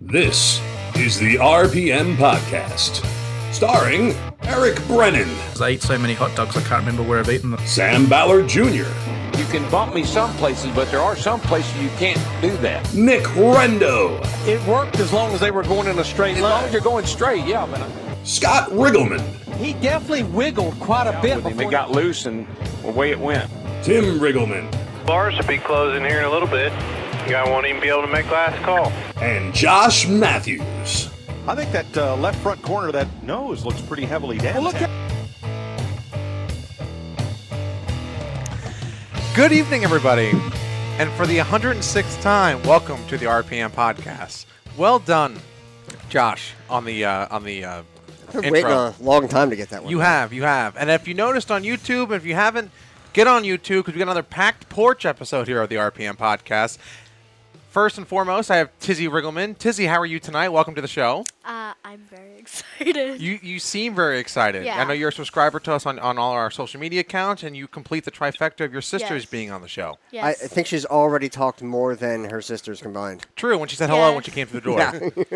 This is the RPM Podcast, starring Eric Brennan. I ate so many hot dogs I can't remember where I've eaten them. Sam Ballard Jr. You can bump me some places, but there are some places you can't do that. Nick Rendo. It worked as long as they were going in a straight line. As long as you're going straight, yeah. But Scott Riggleman. He definitely wiggled quite a bit before it got loose and away it went. Tim Riggleman. Bars should be closing here in a little bit. You guy won't even be able to make last call. And Josh Matthews. I think that left front corner of that nose looks pretty heavily damaged. Well, Good evening, everybody. And for the 106th time, welcome to the RPM Podcast. Well done, Josh, on the intro. Waiting a long time to get that one. You have. And if you noticed on YouTube, and if you haven't, get on YouTube because we got another packed porch episode here of the RPM Podcast. First and foremost, I have Tizzy Riggleman. Tizzy, how are you tonight? Welcome to the show. I'm very excited. You seem very excited. Yeah. I know you're a subscriber to us on all our social media accounts, and you complete the trifecta of your sisters Yes. being on the show. Yes. I think she's already talked more than her sisters combined. True, when she said hello Yeah. when she came through the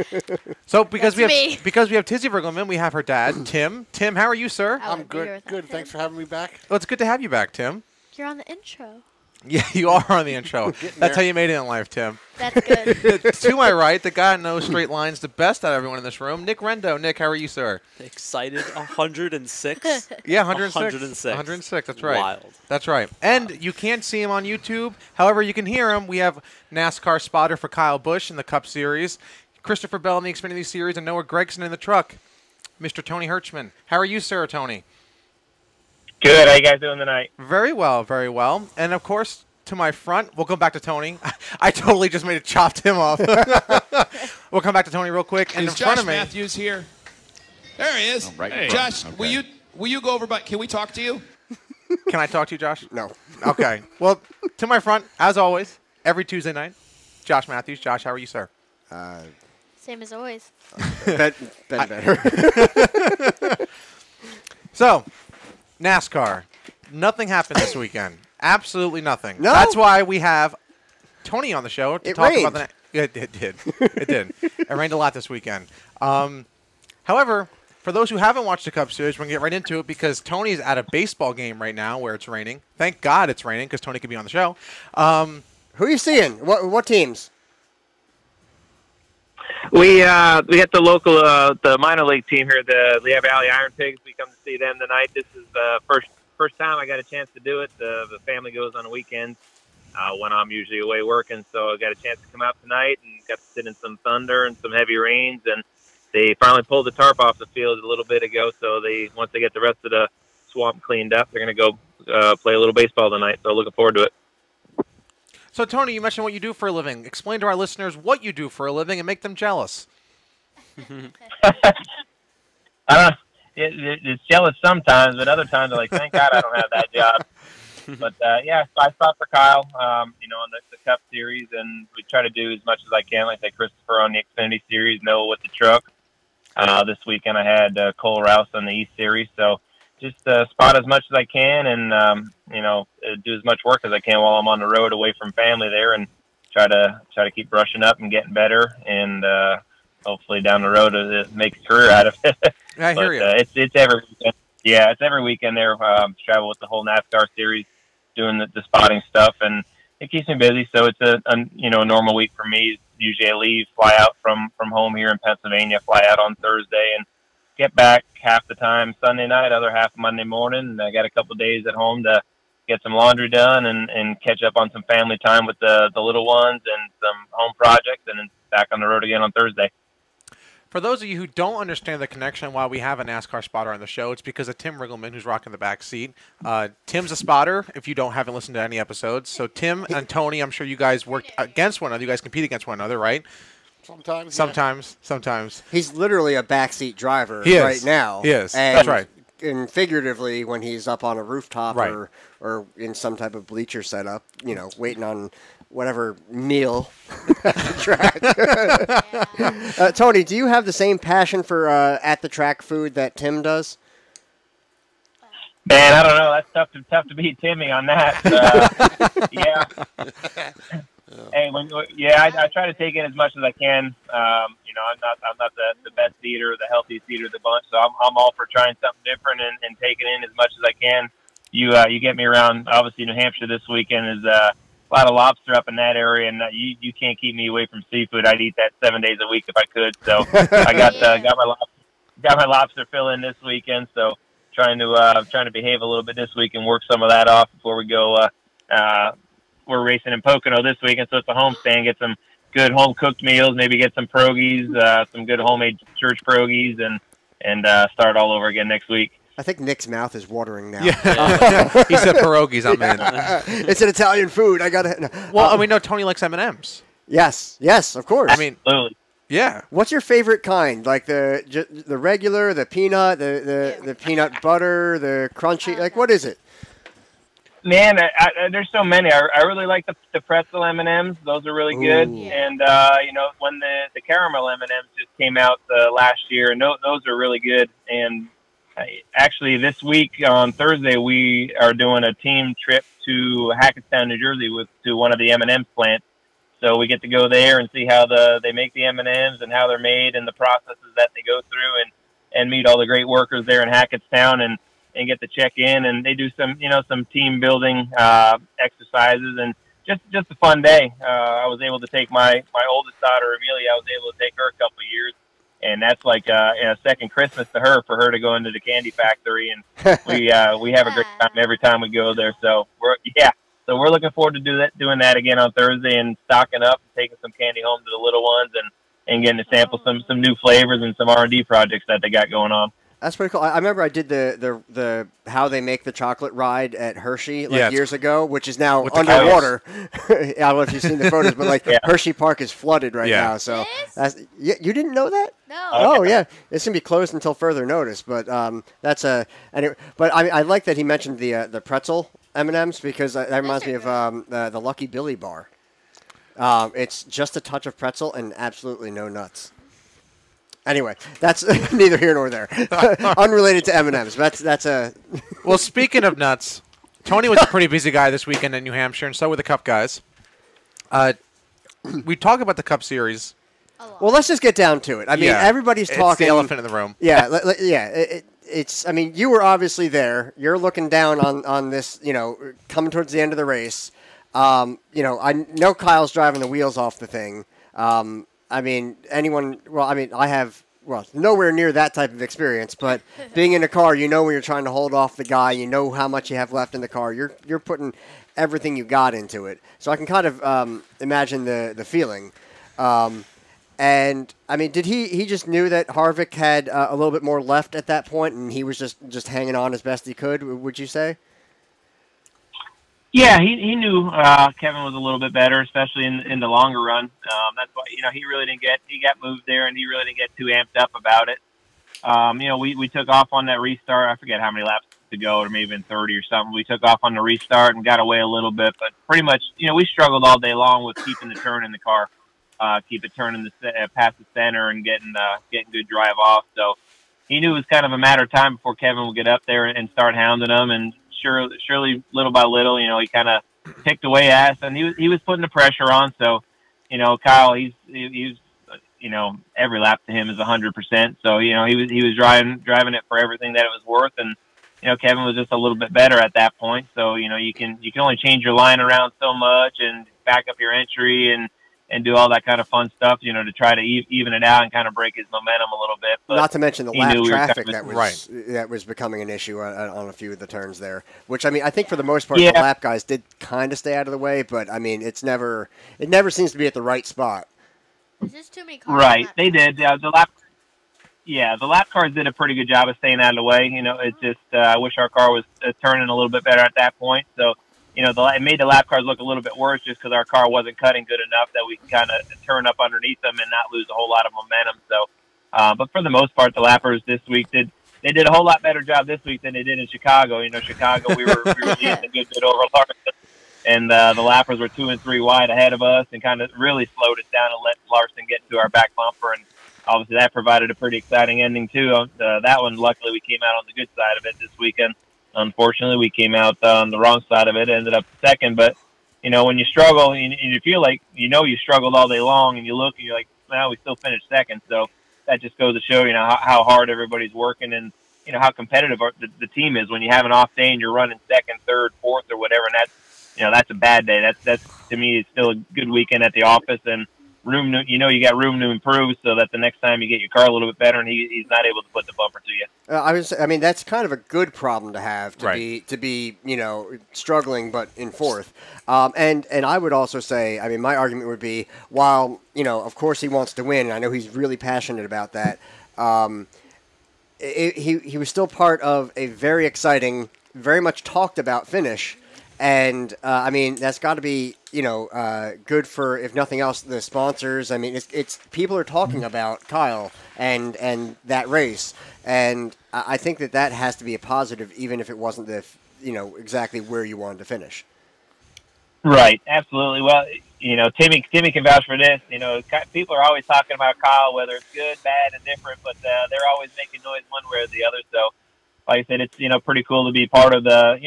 door. So because That's we have me. because we have Tizzy Riggleman, we have her dad, Tim. Tim, how are you, sir? I would be here without Good. him. Thanks for having me back. Well, it's good to have you back, Tim. You're on the intro. Yeah, you are on the intro. That's how you made it in life, Tim. That's good. To my right, the guy who knows straight lines the best out of everyone in this room, Nick Rendo. Nick, how are you, sir? Excited. 106. Yeah, 106. 106. 106, that's right. Wild. That's right. And you can't see him on YouTube. However, you can hear him. We have NASCAR spotter for Kyle Busch in the Cup Series, Christopher Bell in the Xfinity Series, and Noah Gragson in the truck, Mr. Tony Hirschman. How are you, sir, Tony? Good. How you guys doing tonight? Very well, very well. And, of course, to my front, we'll go back to Tony. I totally just made it chopped him off. We'll come back to Tony real quick. And Is in front Josh of me, Matthews here? There he is. right in Hey. front. Josh, will you go over by? Can we talk to you? can I talk to you, Josh? No. Okay. Well, to my front, as always, every Tuesday night, Josh Matthews. Josh, how are you, sir? Same as always. Been better. So, NASCAR. Nothing happened this weekend. Absolutely nothing. No? That's why we have Tony on the show to It talk rained. about the. It did. It did. It rained a lot this weekend. However, for those who haven't watched the Cup Series, we're going to get right into it because Tony's at a baseball game right now where it's raining. Thank God it's raining because Tony could be on the show. Who are you seeing? What teams? We got the local the minor league team here, the Lehigh Valley Iron Pigs. We come to see them tonight. This is the first time I got a chance to do it. The family goes on the weekends when I'm usually away working, so I got a chance to come out tonight and got to sit in some thunder and some heavy rains. And they finally pulled the tarp off the field a little bit ago. So once they get the rest of the swamp cleaned up, they're going to go play a little baseball tonight. So looking forward to it. So, Tony, you mentioned what you do for a living. Explain to our listeners what you do for a living and make them jealous. I don't know. It's jealous sometimes, but other times I'm like, thank God I don't have that job. But, yeah, so I spot for Kyle, on the Cup Series, and we try to do as much as I can. Like I said, Christopher on the Xfinity Series, Noah with the truck. This weekend I had Cole Rouse on the East Series. So just spot as much as I can and, do as much work as I can while I'm on the road away from family there and try to keep brushing up and getting better and hopefully down the road make a career out of it. I hear you. It's every weekend. Yeah, it's every weekend there. Travel with the whole NASCAR series, doing the spotting stuff, and it keeps me busy. So it's a normal week for me. Usually I leave, fly out from home here in Pennsylvania, fly out on Thursday, and get back half the time Sunday night, other half Monday morning. And I got a couple of days at home to get some laundry done and catch up on some family time with the little ones and some home projects, and then back on the road again on Thursday. For those of you who don't understand the connection why we have a NASCAR spotter on the show, it's because of Tim Riggleman, who's rocking the back seat. Tim's a spotter, if you haven't listened to any episodes. So Tim and Tony, I'm sure you guys work against one another. You guys compete against one another, right? Sometimes. He's literally a backseat driver He is. right now. He is. And, That's right. And figuratively, when he's up on a rooftop Right. or in some type of bleacher setup, waiting on whatever meal at the track. Tony, do you have the same passion for at-the-track food that Tim does? Man, I don't know. That's tough to beat Timmy on that. Yeah. Hey, I try to take in as much as I can. I'm not the best eater, the healthiest eater of the bunch, so I'm all for trying something different and taking in as much as I can. You get me around, obviously, New Hampshire this weekend is a lot of lobster up in that area, and you can't keep me away from seafood. I'd eat that 7 days a week if I could. So I got my lobster fill in this weekend. So trying to behave a little bit this week and work some of that off before we go. We're racing in Pocono this weekend, so it's a homestand. Get some good home cooked meals, maybe get some pierogies, some good homemade church pierogies, and start all over again next week. I think Nick's mouth is watering now. Yeah. He said pierogies. I'm in. It's an Italian food. I got it. Well, we know Tony likes M&Ms. Yes, of course. I mean, absolutely. Yeah. What's your favorite kind? Like the regular, the peanut, the peanut butter, the crunchy. Like, what is it? Man, there's so many. I really like the pretzel M&Ms. Those are really good. Ooh. And when the caramel M&Ms just came out last year, and those are really good. And actually, this week on Thursday, we are doing a team trip to Hackettstown, New Jersey, to one of the M&Ms plants. So we get to go there and see how they make the M&Ms and how they're made and the processes that they go through, and meet all the great workers there in Hackettstown and get to check in. And they do some team building exercises, and just a fun day. I was able to take my oldest daughter, Amelia. I was able to take her a couple of years, and that's like a second Christmas to her, for her to go into the candy factory. And we have a great time every time we go there. So we're looking forward to doing that again on Thursday, and stocking up and taking some candy home to the little ones, and getting to sample some new flavors and some R&D projects that they got going on. That's pretty cool. I remember I did the how they make the chocolate ride at Hershey years ago, which is now underwater. I don't know if you've seen the photos, but Hershey Park is flooded right now. So you didn't know that? No. Oh yeah, it's gonna be closed until further notice. But anyway. But I like that he mentioned the pretzel M&Ms, because that reminds me of the Lucky Billy bar. It's just a touch of pretzel and absolutely no nuts. Anyway, that's neither here nor there. Unrelated to M&Ms. That's a. Well, speaking of nuts, Tony was a pretty busy guy this weekend in New Hampshire, and so were the Cup guys. We talk about the Cup Series. Well, let's just get down to it. I mean, everybody's talking. It's the elephant in the room. Yeah, it's. I mean, you were obviously there. You're looking down on this. Coming towards the end of the race. I know Kyle's driving the wheels off the thing. I mean, I have, nowhere near that type of experience, but being in a car, when you're trying to hold off the guy, you know how much you have left in the car. You're putting everything you got into it. So I can kind of imagine the feeling. And, I mean, did he just knew that Harvick had a little bit more left at that point, and he was just hanging on as best he could, would you say? Yeah, he knew Kevin was a little bit better, especially in the longer run. That's why he really he got moved there, and he really didn't get too amped up about it. We took off on that restart. I forget how many laps to go, or maybe 30 or something. We took off on the restart and got away a little bit, but pretty much we struggled all day long with keeping the turn in the car, keep it turning past the center and getting good drive off. So he knew it was kind of a matter of time before Kevin would get up there and start hounding him. And surely, little by little, he kind of picked away at us, and he was putting the pressure on. So, Kyle, he's every lap to him is 100%. So, he was driving it for everything that it was worth, and Kevin was just a little bit better at that point. So, you can only change your line around so much and back up your entry and do all that kind of fun stuff, to try to even it out and kind of break his momentum a little bit. But not to mention the lap traffic that was becoming an issue on a few of the turns there, which, I mean, I think for the most part, the lap guys did kind of stay out of the way, but, I mean, it never seems to be at the right spot. There's just too many cars. Right, they did. The lap cars did a pretty good job of staying out of the way. It's just, I wish our car was turning a little bit better at that point. So, it made the lap cars look a little bit worse just because our car wasn't cutting good enough that we could kind of turn up underneath them and not lose a whole lot of momentum. So, but for the most part, the lappers this week did a whole lot better job this week than they did in Chicago. Chicago, we were leading a good bit over Larson, and the lappers were 2 and 3 wide ahead of us, and kind of really slowed us down and let Larson get into our back bumper. And obviously, that provided a pretty exciting ending too. That one, luckily, we came out on the good side of it this weekend. Unfortunately, we came out on the wrong side of it, ended up second. But, when you struggle and you feel like you struggled all day long, and you look and you're like, well, we still finished second. So that just goes to show how hard everybody's working, and how competitive the team is when you have an off day and you're running second, third, fourth, or whatever. And that's a bad day. That's to me is still a good weekend at the office, and you got room to improve, so that the next time you get your car a little bit better, and he's not able to put the bumper to you. That's kind of a good problem to have, to be struggling but in fourth. And I would also say, my argument would be, while of course he wants to win, and I know he's really passionate about that. He was still part of a very exciting, very much talked about finish. And, that's got to be, good for, if nothing else, the sponsors. It's people are talking about Kyle and that race. And I think that has to be a positive, even if it wasn't exactly where you wanted to finish. Right. Absolutely. Well, Timmy can vouch for this. People are always talking about Kyle, whether it's good, bad, and different, but they're always making noise one way or the other. So, like I said, it's pretty cool to be part of the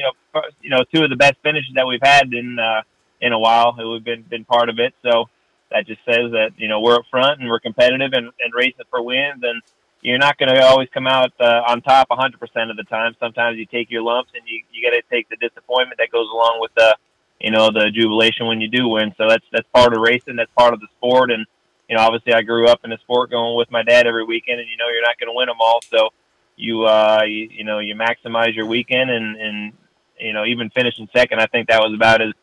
two of the best finishes that we've had in a while. We've been part of it, so that just says that we're up front and we're competitive and racing for wins. And you're not going to always come out on top 100% of the time. Sometimes you take your lumps, and you got to take the disappointment that goes along with the jubilation when you do win. So that's part of racing. That's part of the sport. And obviously I grew up in the sport going with my dad every weekend, and you're not going to win them all. So you maximize your weekend, and even finishing second, I think that was about as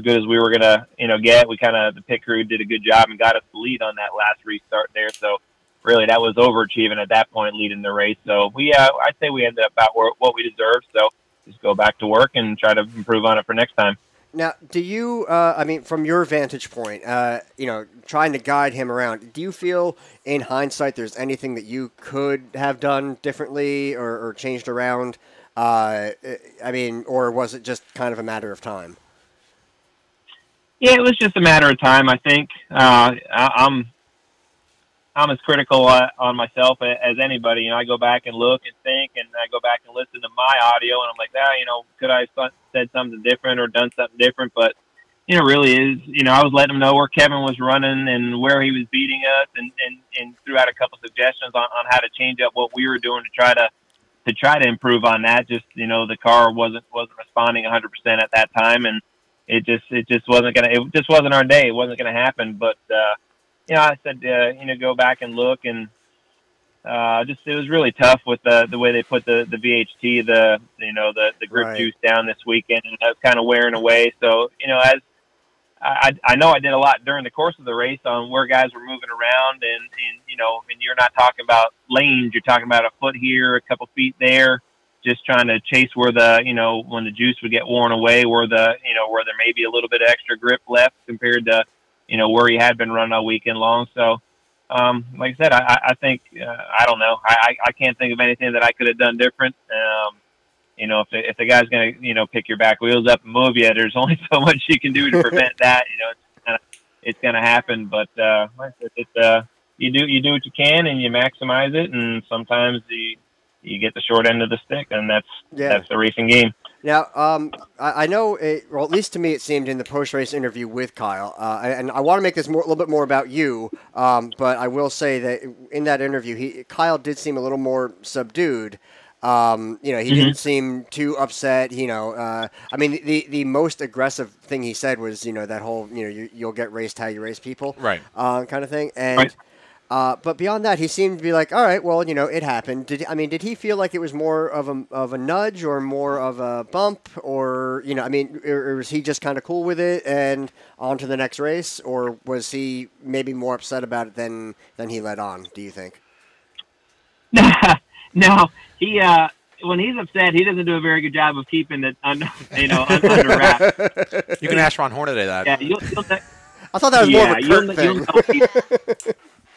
good as we were gonna get. We the pit crew did a good job and got us the lead on that last restart there. So really, that was overachieving at that point, leading the race. So I'd say we ended up about what we deserved. So just go back to work and try to improve on it for next time. Now, do you, from your vantage point, trying to guide him around, do you feel in hindsight there's anything that you could have done differently or changed around? Or was it just kind of a matter of time? Yeah, it was just a matter of time, I think. I'm as critical on myself as anybody. I go back and look and think, and I go back and listen to my audio, and I'm like, could I have said something different or done something different? But, really is, I was letting him know where Kevin was running and where he was beating us, and threw out a couple suggestions on how to change up what we were doing to try to improve on that. Just, the car wasn't responding 100% at that time, and it just wasn't our day. It wasn't going to happen. But, I said, go back and look, and it was really tough with the way they put the VHT, the grip juice down this weekend, and that was kind of wearing away. So, as I know I did a lot during the course of the race on where guys were moving around, and you're not talking about lanes, you're talking about a foot here, a couple feet there, just trying to chase where when the juice would get worn away, where there may be a little bit of extra grip left compared to where he had been running all weekend long. So, like I said, I think, I don't know. I can't think of anything that I could have done different. If the guy's going to, pick your back wheels up and move you, there's only so much you can do to prevent that. It's going to happen. But, like I said, you do what you can, and you maximize it. And sometimes you get the short end of the stick, and that's the racing game. Now, I know, well, at least to me, it seemed in the post-race interview with Kyle, and I want to make this a little bit more about you, but I will say that in that interview, Kyle did seem a little more subdued. He didn't seem too upset. The most aggressive thing he said was, that whole, you'll get raced how you race people, right? Kind of thing, and. Right. But beyond that, he seemed to be like, all right, well, it happened. Did he feel like it was more of a nudge or more of a bump, or or was he just kind of cool with it and on to the next race, or was he maybe more upset about it than he let on? Do you think? No, he when he's upset, he doesn't do a very good job of keeping it under wraps. You can ask Ron Hornaday that. Yeah, I thought that was more of a Kurt thing.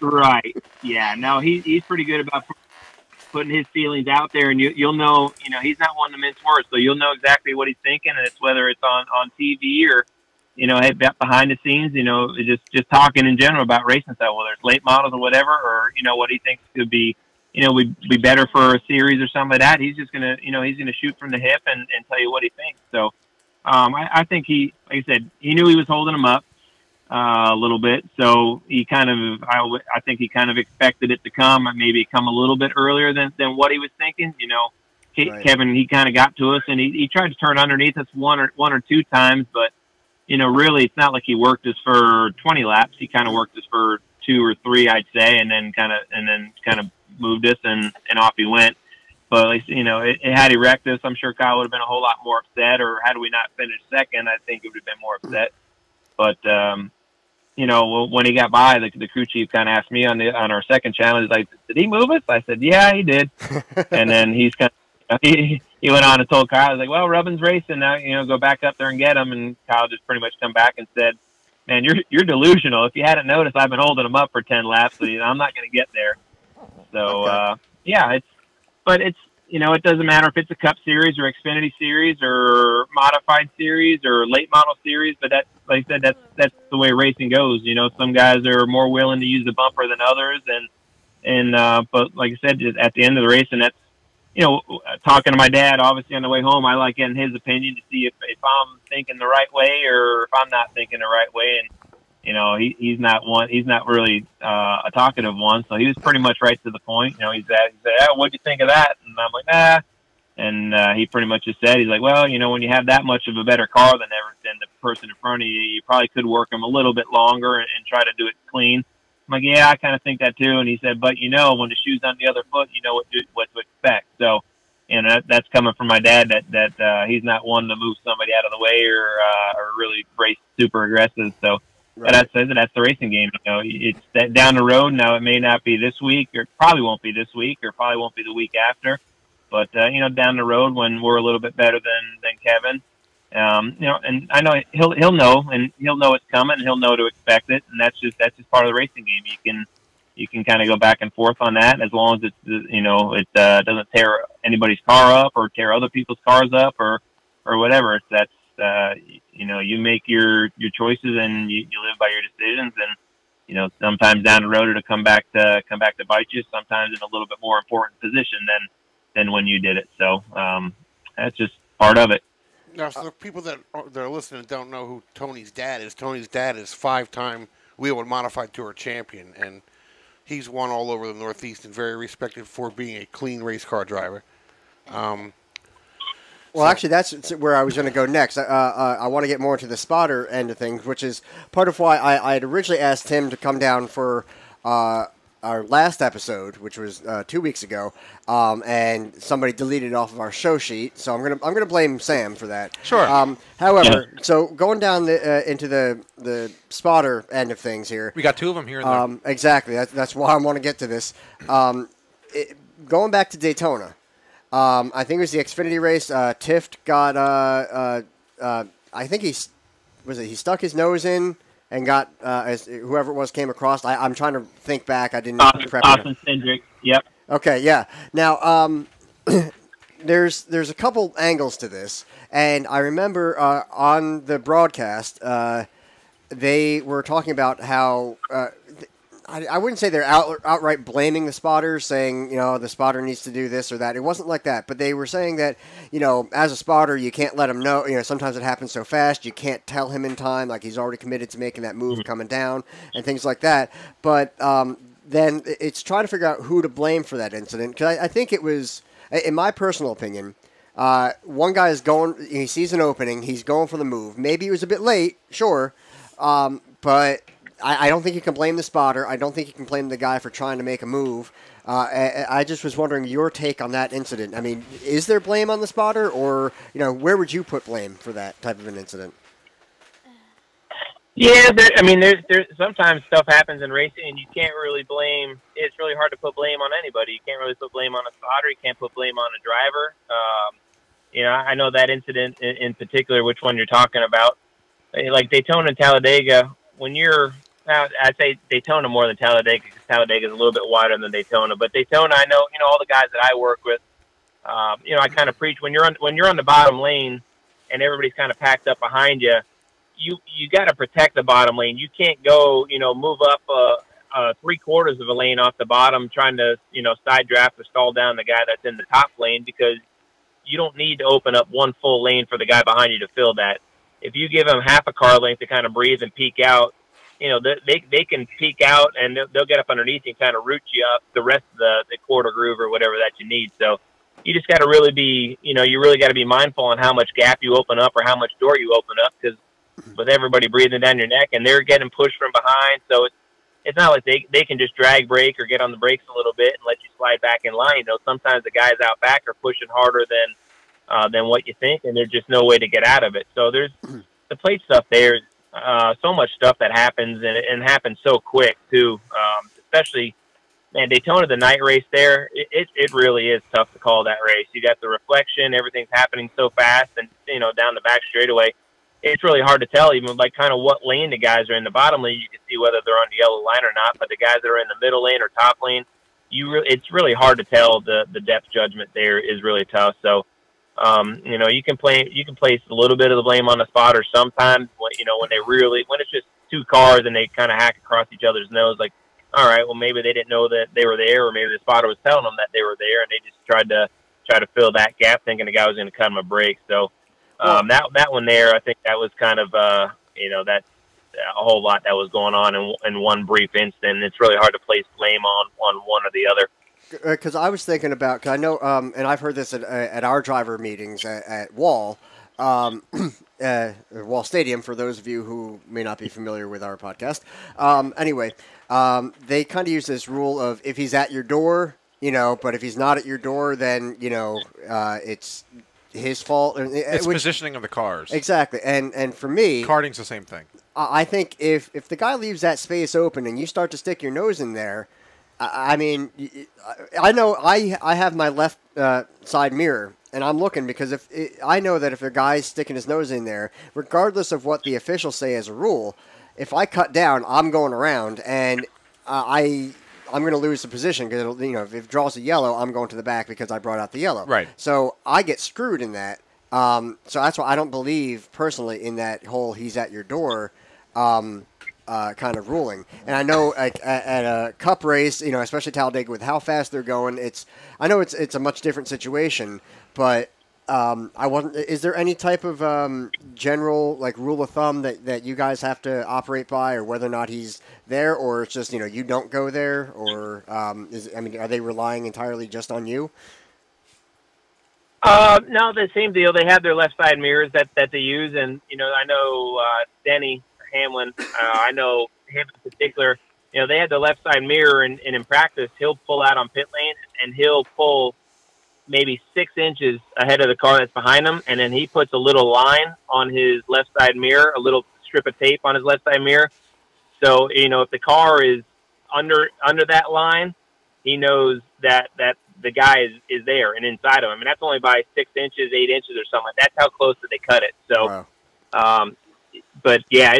Right. Yeah. No, he's pretty good about putting his feelings out there, and you'll know. He's not one to mince words, so you'll know exactly what he's thinking, and it's whether it's on TV or behind the scenes. Just talking in general about racing stuff, whether it's late models or whatever, or what he thinks could be would be better for a series or something like that. He's just gonna he's gonna shoot from the hip and tell you what he thinks. So I think he, like I said, he knew he was holding him up a little bit, so he kind of, I think he kind of expected it to come, maybe come a little bit earlier than what he was thinking. You know, Right. Kevin, he kind of got to us, and he tried to turn underneath us one or two times, but you know, really, it's not like he worked us for 20 laps. He kind of worked us for 2 or 3, I'd say, and then kind of moved us, and off he went. But you know, had he wrecked us, I'm sure Kyle would have been a whole lot more upset. Or had we not finished second, I think it would have been more upset. But you know, when he got by, the crew chief kind of asked me on our second channel, he's like, "Did he move us?" I said, "Yeah, he did." And then he went on and told Kyle, he's like, "Well, Rubbin's racing now. You know, go back up there and get him." And Kyle just pretty much come back and said, "Man, you're delusional. If you hadn't noticed, I've been holding him up for 10 laps, so you know, I'm not going to get there." So yeah, it's you know, it doesn't matter if it's a Cup Series or Xfinity Series or Modified Series or Late Model Series, but that, like I said, that's the way racing goes. You know, some guys are more willing to use the bumper than others, and but like I said, at the end of the race, and that's, you know, talking to my dad, obviously on the way home, I like getting his opinion to see if I'm thinking the right way or if I'm not thinking the right way. And you know, he's not really a talkative one, so he was pretty much right to the point. You know, he said, "Oh, what'd you think of that?" And I'm like, "Ah." And he pretty much just said, he's like, "Well, you know, when you have that much of a better car than the person in front of you, you probably could work them a little bit longer and try to do it clean." I'm like, "Yeah, I kind of think that too." And he said, "But you know, when the shoe's on the other foot, you know what to expect." So, you know, that's coming from my dad. That he's not one to move somebody out of the way or really race super aggressive. So. Right. That's the racing game. You know, it's that down the road. Now, it may not be this week, or probably won't be this week, or probably won't be the week after. But you know, down the road when we're a little bit better than Kevin, you know, and I know he'll know, and he'll know it's coming, and he'll know to expect it, and that's just part of the racing game. You can kind of go back and forth on that as long as it's, you know, it doesn't tear anybody's car up or tear other people's cars up or whatever. That's you know, you make your choices and you live by your decisions, and you know, sometimes down the road it'll come back to bite you. Sometimes in a little bit more important position than when you did it. So that's just part of it. Now, so the people that are listening don't know who Tony's dad is. Tony's dad is 5-time Wheel and Modified Tour champion, and he's won all over the Northeast and very respected for being a clean race car driver. Well, actually, that's where I was going to go next. I want to get more into the spotter end of things, which is part of why I had originally asked Tim to come down for our last episode, which was 2 weeks ago, and somebody deleted it off of our show sheet. So I'm gonna blame Sam for that. Sure. However, so going down into the spotter end of things here, we got 2 of them here and there. Exactly. That's why I want to get to this. Going back to Daytona. I think it was the Xfinity race. Tift got, I think he stuck his nose in and got, as whoever it was came across. I'm trying to think back. I didn't prep. Austin Cindric. Yep. Okay, yeah. Now, there's a couple angles to this, and I remember on the broadcast, they were talking about how. I wouldn't say they're outright blaming the spotters, saying, you know, the spotter needs to do this or that. It wasn't like that. But they were saying that, you know, as a spotter, you can't let him know. You know, sometimes it happens so fast, you can't tell him in time, like he's already committed to making that move coming down and things like that. But then it's trying to figure out who to blame for that incident. Because I think it was, in my personal opinion, one guy is going, he sees an opening, he's going for the move. Maybe he was a bit late, sure, but I don't think you can blame the spotter. I don't think you can blame the guy for trying to make a move. I just was wondering your take on that incident. I mean, is there blame on the spotter, or, you know, where would you put blame for that type of an incident? Yeah, I mean, there's sometimes stuff happens in racing, and you can't really blame. It's really hard to put blame on anybody. You can't really put blame on a spotter. You can't put blame on a driver. You know, I know that incident in particular, which one you're talking about, like Daytona and Talladega. When you're I'd say Daytona more than Talladega, because Talladega is a little bit wider than Daytona. But Daytona, I know, you know, all the guys that I work with, you know, I kind of preach when you're on the bottom lane and everybody's kind of packed up behind you. You got to protect the bottom lane. You can't go, you know, move up 3/4 of a lane off the bottom, trying to, you know, side draft or stall down the guy that's in the top lane, because you don't need to open up one full lane for the guy behind you to fill that. If you give them half a car length to kind of breathe and peek out, you know, they can peek out and they'll get up underneath you and kind of root you up the rest of the quarter groove or whatever that you need. So you just got to really be, you know, you really got to be mindful on how much gap you open up or how much door you open up, because with everybody breathing down your neck and they're getting pushed from behind. So it's not like they can just drag brake or get on the brakes a little bit and let you slide back in line. You know, sometimes the guys out back are pushing harder than what you think, and there's just no way to get out of it. So there's the plate stuff there. So much stuff that happens and happens so quick too. Especially, man, Daytona, the night race there, it really is tough to call that race. You got the reflection, everything's happening so fast, and you know, down the back straightaway, it's really hard to tell even like kind of what lane the guys are in. The bottom lane, you can see whether they're on the yellow line or not, but the guys that are in the middle lane or top lane, it's really hard to tell. The depth judgment there is really tough. So, you know, you can place a little bit of the blame on the spotters sometimes when, you know, when it's just two cars and they kind of hack across each other's nose, like, all right, well, maybe they didn't know that they were there, or maybe the spotter was telling them that they were there, and they just tried to fill that gap thinking the guy was going to cut them a break. So, that one there, I think that was kind of, you know, that's a whole lot that was going on in one brief instant. It's really hard to place blame on one or the other. Because I was thinking about, cause I know, and I've heard this at our driver meetings at Wall, Wall Stadium, for those of you who may not be familiar with our podcast. Anyway, they kind of use this rule of if he's at your door, you know, but if he's not at your door, then, you know, it's his fault. It's positioning of the cars. Exactly. And for me, karting's the same thing. I think if the guy leaves that space open and you start to stick your nose in there, I mean, I know I have my left side mirror, and I'm looking because I know that if a guy's sticking his nose in there, regardless of what the officials say as a rule, if I cut down, I'm going around, and I'm going to lose the position because, you know, if it draws a yellow, I'm going to the back because I brought out the yellow. Right. So I get screwed in that. So that's why I don't believe personally in that whole "he's at your door" kind of ruling. And I know at a Cup race, you know, especially Talladega, with how fast they're going, I know it's a much different situation, but is there any type of general like rule of thumb that you guys have to operate by, or whether or not he's there, or it's just, you know, you don't go there, or are they relying entirely just on you? No, the same deal. They have their left side mirrors that they use, and you know, I know Denny Hamlin, I know him in particular. You know, they had the left side mirror, and in practice, he'll pull out on pit lane, and he'll pull maybe 6 inches ahead of the car that's behind him, and then he puts a little line on his left side mirror, a little strip of tape on his left side mirror. So, you know, if the car is under that line, he knows that the guy is there and inside of him. And that's only by 6 inches, 8 inches or something. That's how close that they cut it. So, wow. But yeah,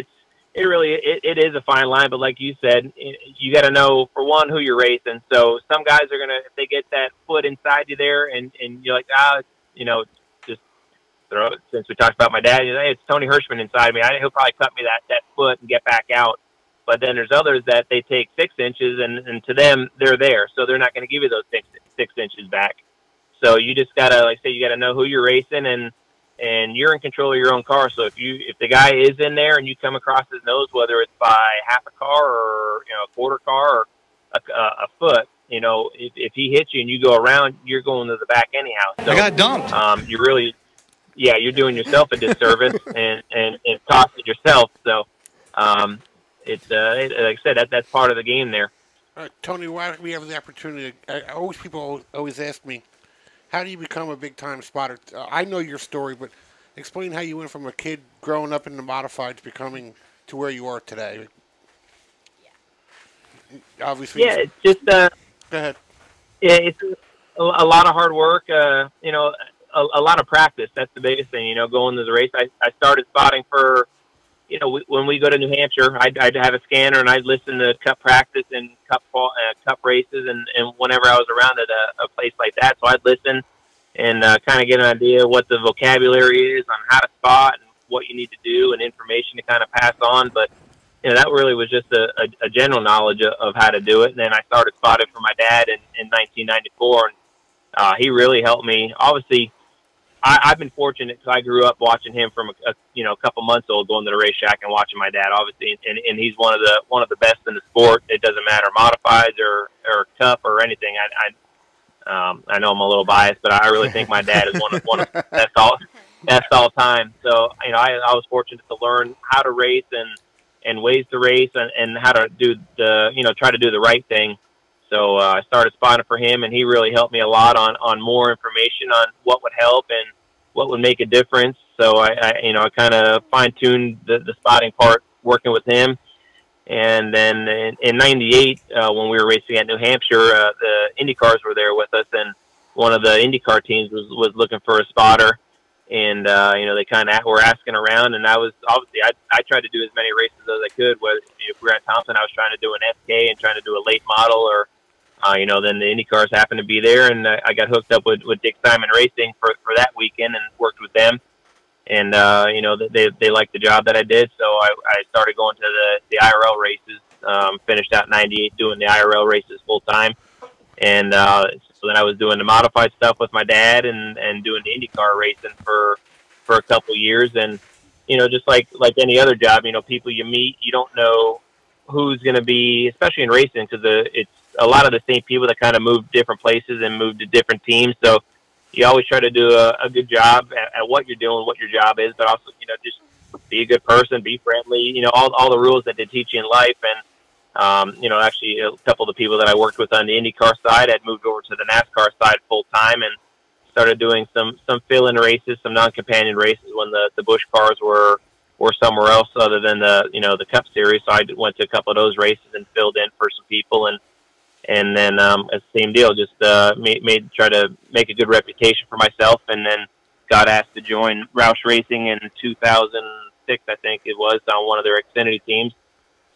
it really is a fine line. But like you said, you got to know, for one, who you're racing. So some guys are going to, if they get that foot inside you there and you're like, you know, just throw it. Since we talked about my dad, you know, hey, it's Tony Hirschman inside me. He'll probably cut me that foot and get back out. But then there's others that they take 6 inches, and to them, they're there. So they're not going to give you those 6 inches back. So you just got to, like I say, you got to know who you're racing, and you're in control of your own car. So if the guy is in there and you come across his nose, whether it's by half a car or, you know, a quarter car or a foot, you know, if he hits you and you go around, you're going to the back anyhow. So, I got dumped. You really, you're doing yourself a disservice and costing yourself. So, it's like I said, that's part of the game there. Tony, why don't we have the opportunity? People always ask me, how do you become a big-time spotter? I know your story, but explain how you went from a kid growing up in the modifieds to where you are today. Yeah. Obviously. Yeah, it's just. Go ahead. Yeah, it's a lot of hard work. You know, a lot of practice. That's the biggest thing. You know, going to the race. I started spotting for. You know, when we go to New Hampshire, I'd have a scanner and I'd listen to Cup practice and Cup races, and whenever I was around at a place like that, so I'd listen and kind of get an idea of what the vocabulary is on how to spot and what you need to do and information to kind of pass on. But you know, that really was just a general knowledge of how to do it. And then I started spotting for my dad in 1994, and he really helped me. Obviously, I've been fortunate because I grew up watching him from a couple months old, going to the racetrack and watching my dad, obviously, and he's one of the best in the sport. It doesn't matter modifieds or tough or anything. I know I'm a little biased, but I really think my dad is one of the best all time. So I was fortunate to learn how to race and ways to race and how to do try to do the right thing. So I started spotting for him, and he really helped me a lot on more information on what would help and what would make a difference. So I kind of fine-tuned the spotting part working with him. And then in '98, when we were racing at New Hampshire, the IndyCars were there with us, and one of the IndyCar teams was looking for a spotter. And they kind of were asking around, and I tried to do as many races as I could. Whether if we were at Thompson, I was trying to do an SK and trying to do a late model, or then the IndyCars happened to be there, and I got hooked up with Dick Simon Racing for that weekend and worked with them. And they liked the job that I did, so I started going to the IRL races. Finished out '98 doing the IRL races full time, and so then I was doing the modified stuff with my dad and doing the IndyCar racing for a couple years. And just like any other job, people you meet, you don't know who's going to be, especially in racing, because it's a lot of the same people that kind of move different places and move to different teams. So you always try to do a good job at what you're doing, what your job is, but also, just be a good person, be friendly, all the rules that they teach you in life. And, actually a couple of the people that I worked with on the IndyCar side had moved over to the NASCAR side full time and started doing some fill-in races, some non-companion races when the Busch cars were somewhere else other than the Cup Series. So I went to a couple of those races and filled in for some people. And then it's the same deal, just try to make a good reputation for myself, and then got asked to join Roush Racing in 2006, I think it was, on one of their Xfinity teams.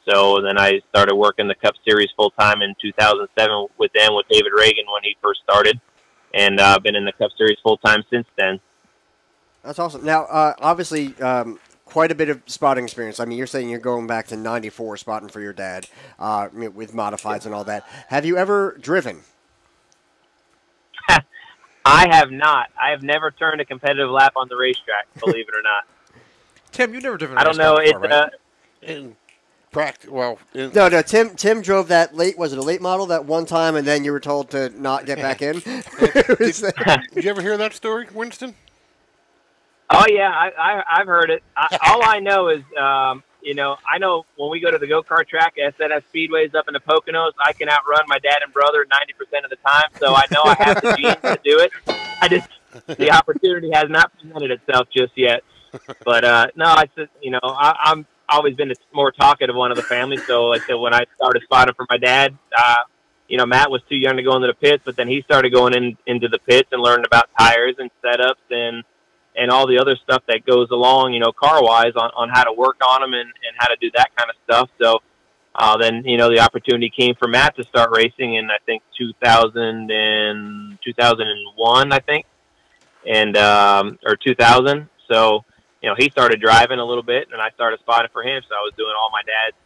So then I started working the Cup Series full-time in 2007 with them, with David Reagan when he first started, and I've been in the Cup Series full-time since then. That's awesome. Now, obviously, quite a bit of spotting experience. I mean, you're saying you're going back to '94 spotting for your dad with modifieds and all that. Have you ever driven? I have not. I have never turned a competitive lap on the racetrack, believe it or not. Tim, you've never driven I don't know. Before, right? In practice, well... No, Tim drove that late, was it a late model that one time, and then you were told to not get back in? Did you ever hear that story, Winston? Oh, yeah, I've heard it. All I know is, I know when we go to the go-kart track at SNF Speedways up in the Poconos, I can outrun my dad and brother 90% of the time, so I know I have the genes to do it. The opportunity has not presented itself just yet. But, no, I'm always been the more talkative one of the family, so like I said, when I started spotting for my dad, Matt was too young to go into the pits, but then he started going into the pits and learning about tires and setups and all the other stuff that goes along, car-wise on how to work on them and how to do that kind of stuff. So then, the opportunity came for Matt to start racing in, I think, 2001, I think, or 2000. So, he started driving a little bit, and I started spotting for him. So I was doing all my dad's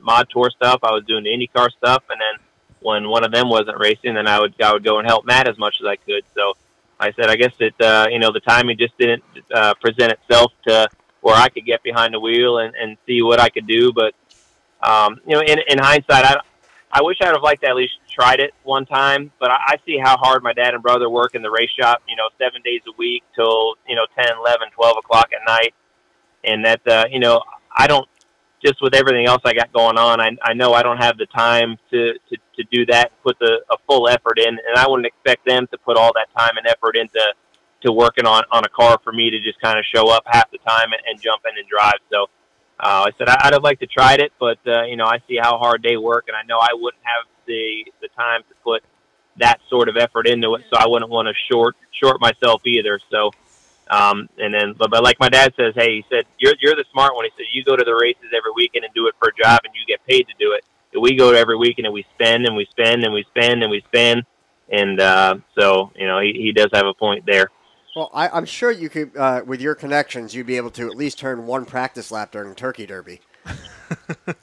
mod tour stuff. I was doing the IndyCar stuff. And then when one of them wasn't racing, then I would go and help Matt as much as I could. So I said, I guess that, the timing just didn't present itself to where I could get behind the wheel and see what I could do. But, in hindsight, I wish I would have liked to at least tried it one time. But I see how hard my dad and brother work in the race shop, 7 days a week till, 10, 11, 12 o'clock at night. And that, I don't, just with everything else I got going on, I know I don't have the time to do that, put a full effort in, and I wouldn't expect them to put all that time and effort into working on a car for me to just kind of show up half the time and jump in and drive. So I said I'd have liked to tried it, but I see how hard they work, and I know I wouldn't have the time to put that sort of effort into it, so I wouldn't want to short myself either. So. But like my dad says, hey, he said, you're the smart one. He said, you go to the races every weekend and do it for a job, and you get paid to do it. And we go every weekend and we spend and we spend and we spend and we spend. And so, he does have a point there. Well, I'm sure you could, with your connections, you'd be able to at least turn one practice lap during Turkey Derby.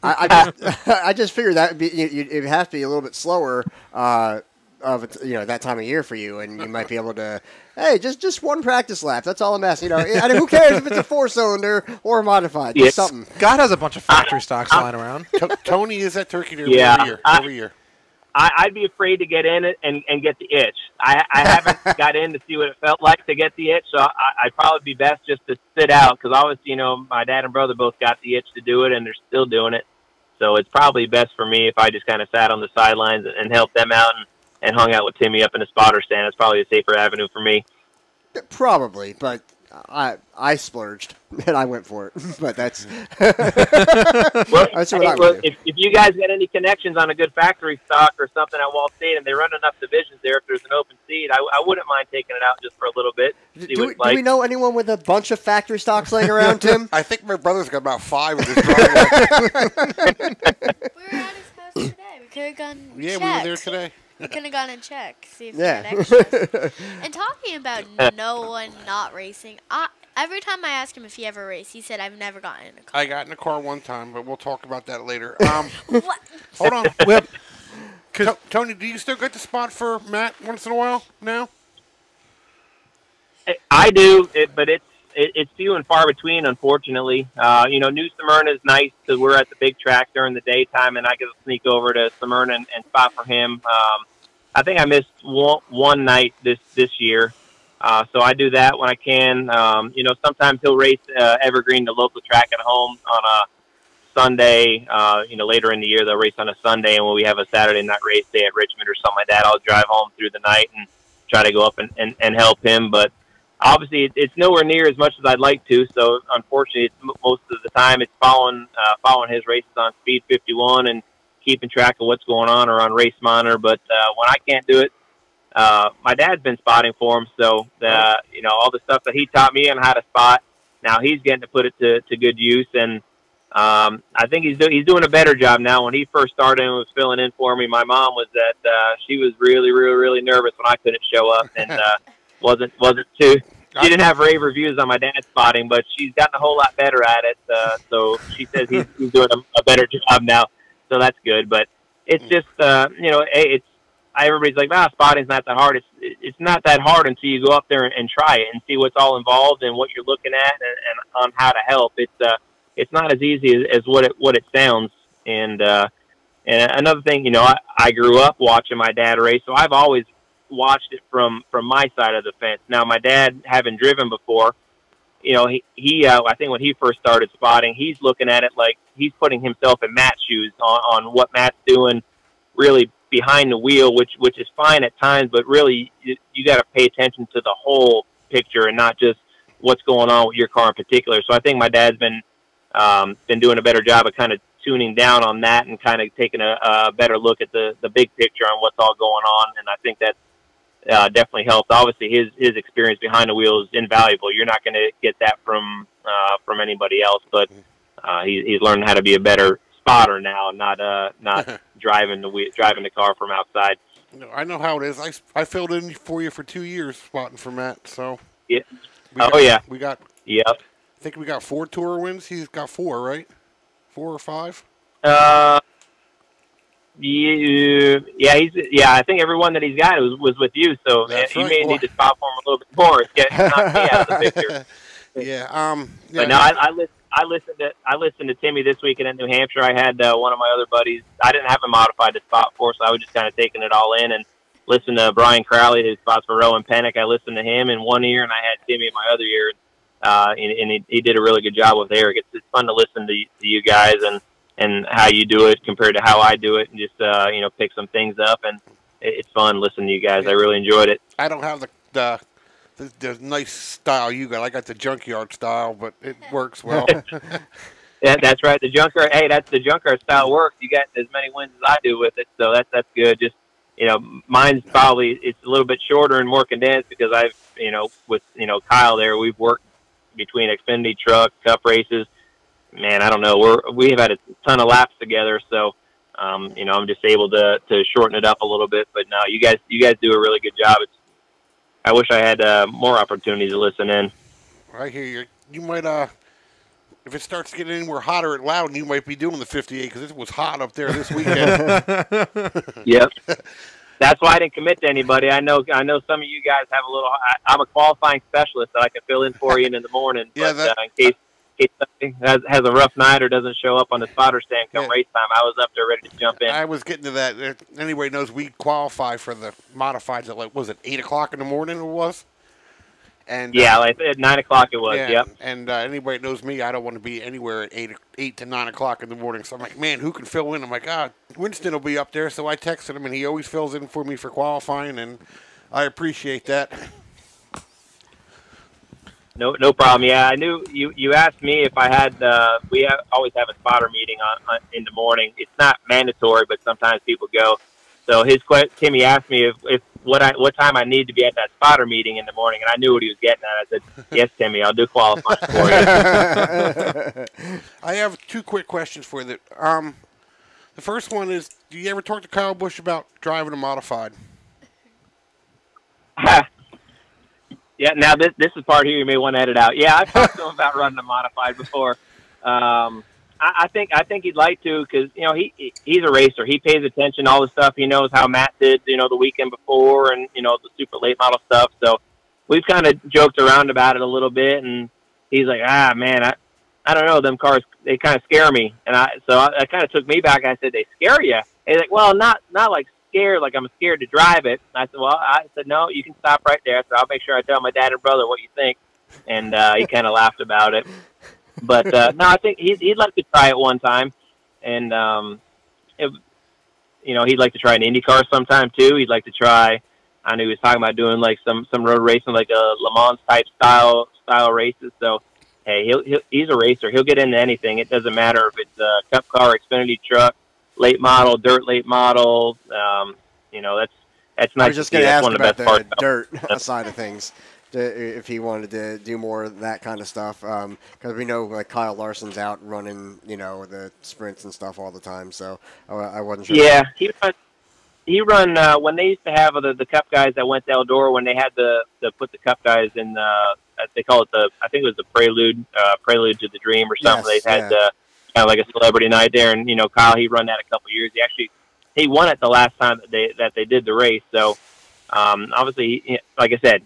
I just figured that would be, it'd have to be a little bit slower of that time of year for you, and you might be able to Hey, just one practice lap. That's all I'm asking. And who cares if it's a 4-cylinder or modified? Just something. God has a bunch of factory stocks lying around. Tony is at Turkey Derby every year. I'd be afraid to get in it and get the itch. I haven't got in to see what it felt like to get the itch, so I'd probably be best just to sit out because obviously, my dad and brother both got the itch to do it, and they're still doing it. So it's probably best for me if I just kind of sat on the sidelines and helped them out and hung out with Timmy up in the spotter stand. It's probably a safer avenue for me. Probably, but I splurged and I went for it. But that's that's what I would do. If you guys got any connections on a good factory stock or something at Wall State and they run enough divisions there, if there's an open seat, I wouldn't mind taking it out just for a little bit. Do we know anyone with a bunch of factory stocks laying around, Tim? I think my brother's got about 5 of his driveway. We were at his house today. We could have gone Yeah, checked. we were there today. We could have gone and checked, see if we had extras. And talking about no one not racing, every time I ask him if he ever raced, he said, I've never gotten in a car. I got in a car one time, but we'll talk about that later. Hold on. Tony, do you still get the spot for Matt once in a while now? I do, but it's few and far between, unfortunately. New Smyrna is nice because we're at the big track during the daytime, and I get to sneak over to Smyrna and spot for him. I think I missed one night this year, so I do that when I can. Sometimes he'll race Evergreen, the local track at home, on a Sunday. Later in the year they'll race on a Sunday, and when we have a Saturday night race day at Richmond or something like that, I'll drive home through the night and try to go up and help him, but obviously, it's nowhere near as much as I'd like to. So, unfortunately, most of the time it's following his races on Speed 51 and keeping track of what's going on or on Race Monitor. But when I can't do it, my dad's been spotting for him. So, all the stuff that he taught me on how to spot, now he's getting to put it to good use. And I think he's doing a better job now. When he first started and was filling in for me, my mom was she was really, really, really nervous when I couldn't show up and. Wasn't too. She didn't have rave reviews on my dad's spotting, but she's gotten a whole lot better at it. So she says he's doing a better job now. So that's good. But it's just everybody's like, spotting's not that hard. It's not that hard until you go up there and try it and see what's all involved and what you're looking at and on how to help. It's not as easy as what it sounds. And another thing, I grew up watching my dad race, so I've always watched it from my side of the fence. Now, my dad, having driven before, he I think when he first started spotting, he's looking at it like he's putting himself in Matt's shoes on what Matt's doing really behind the wheel, which is fine at times, but really you got to pay attention to the whole picture and not just what's going on with your car in particular. So I think my dad's been doing a better job of kind of tuning down on that and kind of taking a better look at the big picture on what's all going on. And I think that's definitely helped. Obviously, his experience behind the wheel is invaluable. You're not going to get that from anybody else, but he's learned how to be a better spotter now, not driving the car from outside. I know how it is. I filled in for you for 2 years spotting for Matt. So yeah. We got. Yep. I think we got 4 tour wins. He's got 4, right? 4 or 5. I think every one that he's got was with you, so you may need to spot for him a little bit more. Get knock me out of the picture. But no, I listened to Timmy this weekend in New Hampshire. I had one of my other buddies. I didn't have him modified to spot for, so I was just kind of taking it all in and listened to Brian Crowley, who spots for Rowan Pennick. I listened to him in one ear, and I had Timmy in my other ear. And he did a really good job with Eric. It's fun to listen to you guys and how you do it compared to how I do it, and just pick some things up, and it's fun listening to you guys. I really enjoyed it. I don't have the nice style you got. I got the junkyard style, but it works well. Yeah, that's right. The junkyard. Hey, that's the junkyard style works. You got as many wins as I do with it, so that's good. Just mine's probably it's a little bit shorter and more condensed because I've with Kyle there, we've worked between Xfinity truck cup races. Man, I don't know. We have had a ton of laps together, so I'm just able to shorten it up a little bit. But no, you guys do a really good job. I wish I had more opportunities to listen in. I hear you. You might if it starts getting anywhere hotter at Loudon, you might be doing the 58 because it was hot up there this weekend. Yep. That's why I didn't commit to anybody. I know some of you guys have a little. I'm a qualifying specialist that I can fill in for you in the morning. Yeah, but in case somebody has a rough night or doesn't show up on the spotter stand come race time, I was up there ready to jump in. I was getting to that. Anybody knows we qualify for the modifieds at, like, was it 8 o'clock in the morning it was? And like at 9 o'clock it was, yep. And anybody that knows me, I don't want to be anywhere at 8 to 9 o'clock in the morning. So I'm like, man, who can fill in? I'm like, Winston will be up there. So I texted him, and he always fills in for me for qualifying, and I appreciate that. No problem. Yeah, I knew you asked me if I had. Always have a spotter meeting on in the morning. It's not mandatory, but sometimes people go. So Timmy asked me if what time I need to be at that spotter meeting in the morning, and I knew what he was getting at. I said, yes, Timmy, I'll do qualifying for you. I have 2 quick questions for you. The first one is, do you ever talk to Kyle Busch about driving a modified? Yeah, now this is the part here you may want to edit out. Yeah, I've talked to him about running a modified before. I think he'd like to, because he's a racer. He pays attention to all the stuff. He knows how Matt did, the weekend before, and the super late model stuff. So we've kind of joked around about it a little bit, and he's like, man, I don't know, them cars, they kind of scare me. And I kind of took me back. I said, they scare you? He's like, well, not like scared, like I'm scared to drive it. And I said, no, you can stop right there. So I'll make sure I tell my dad and brother what you think. And he kind of laughed about it. But no, I think he'd like to try it one time, and he'd like to try an IndyCar sometime too. He'd like to try. I know he was talking about doing like some road racing, like a Le Mans type style races. So hey, he's a racer. He'll get into anything. It doesn't matter if it's a Cup car, Xfinity truck, late model, dirt late model. That's nice. I was just going to ask about the dirt side of things. If he wanted to do more of that kind of stuff, because we know like Kyle Larson's out running, the sprints and stuff all the time. So I wasn't sure. Yeah, he run when they used to have the Cup guys that went to Eldora, when they had to put the Cup guys in. They call it I think it was the prelude to the Dream or something. Yes, they had kind of like a celebrity night there, and Kyle, he run that a couple years. He won it the last time that they did the race. So obviously, like I said,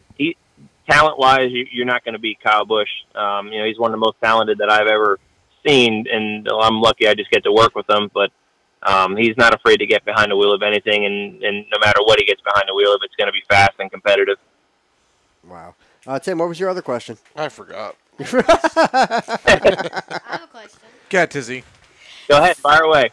talent-wise, you're not going to beat Kyle Busch. He's one of the most talented that I've ever seen, and I'm lucky I just get to work with him. But he's not afraid to get behind the wheel of anything, and no matter what he gets behind the wheel of, it's going to be fast and competitive. Wow. Tim, what was your other question? I forgot. I have a question. Go ahead, Tizzy. Go ahead, fire away.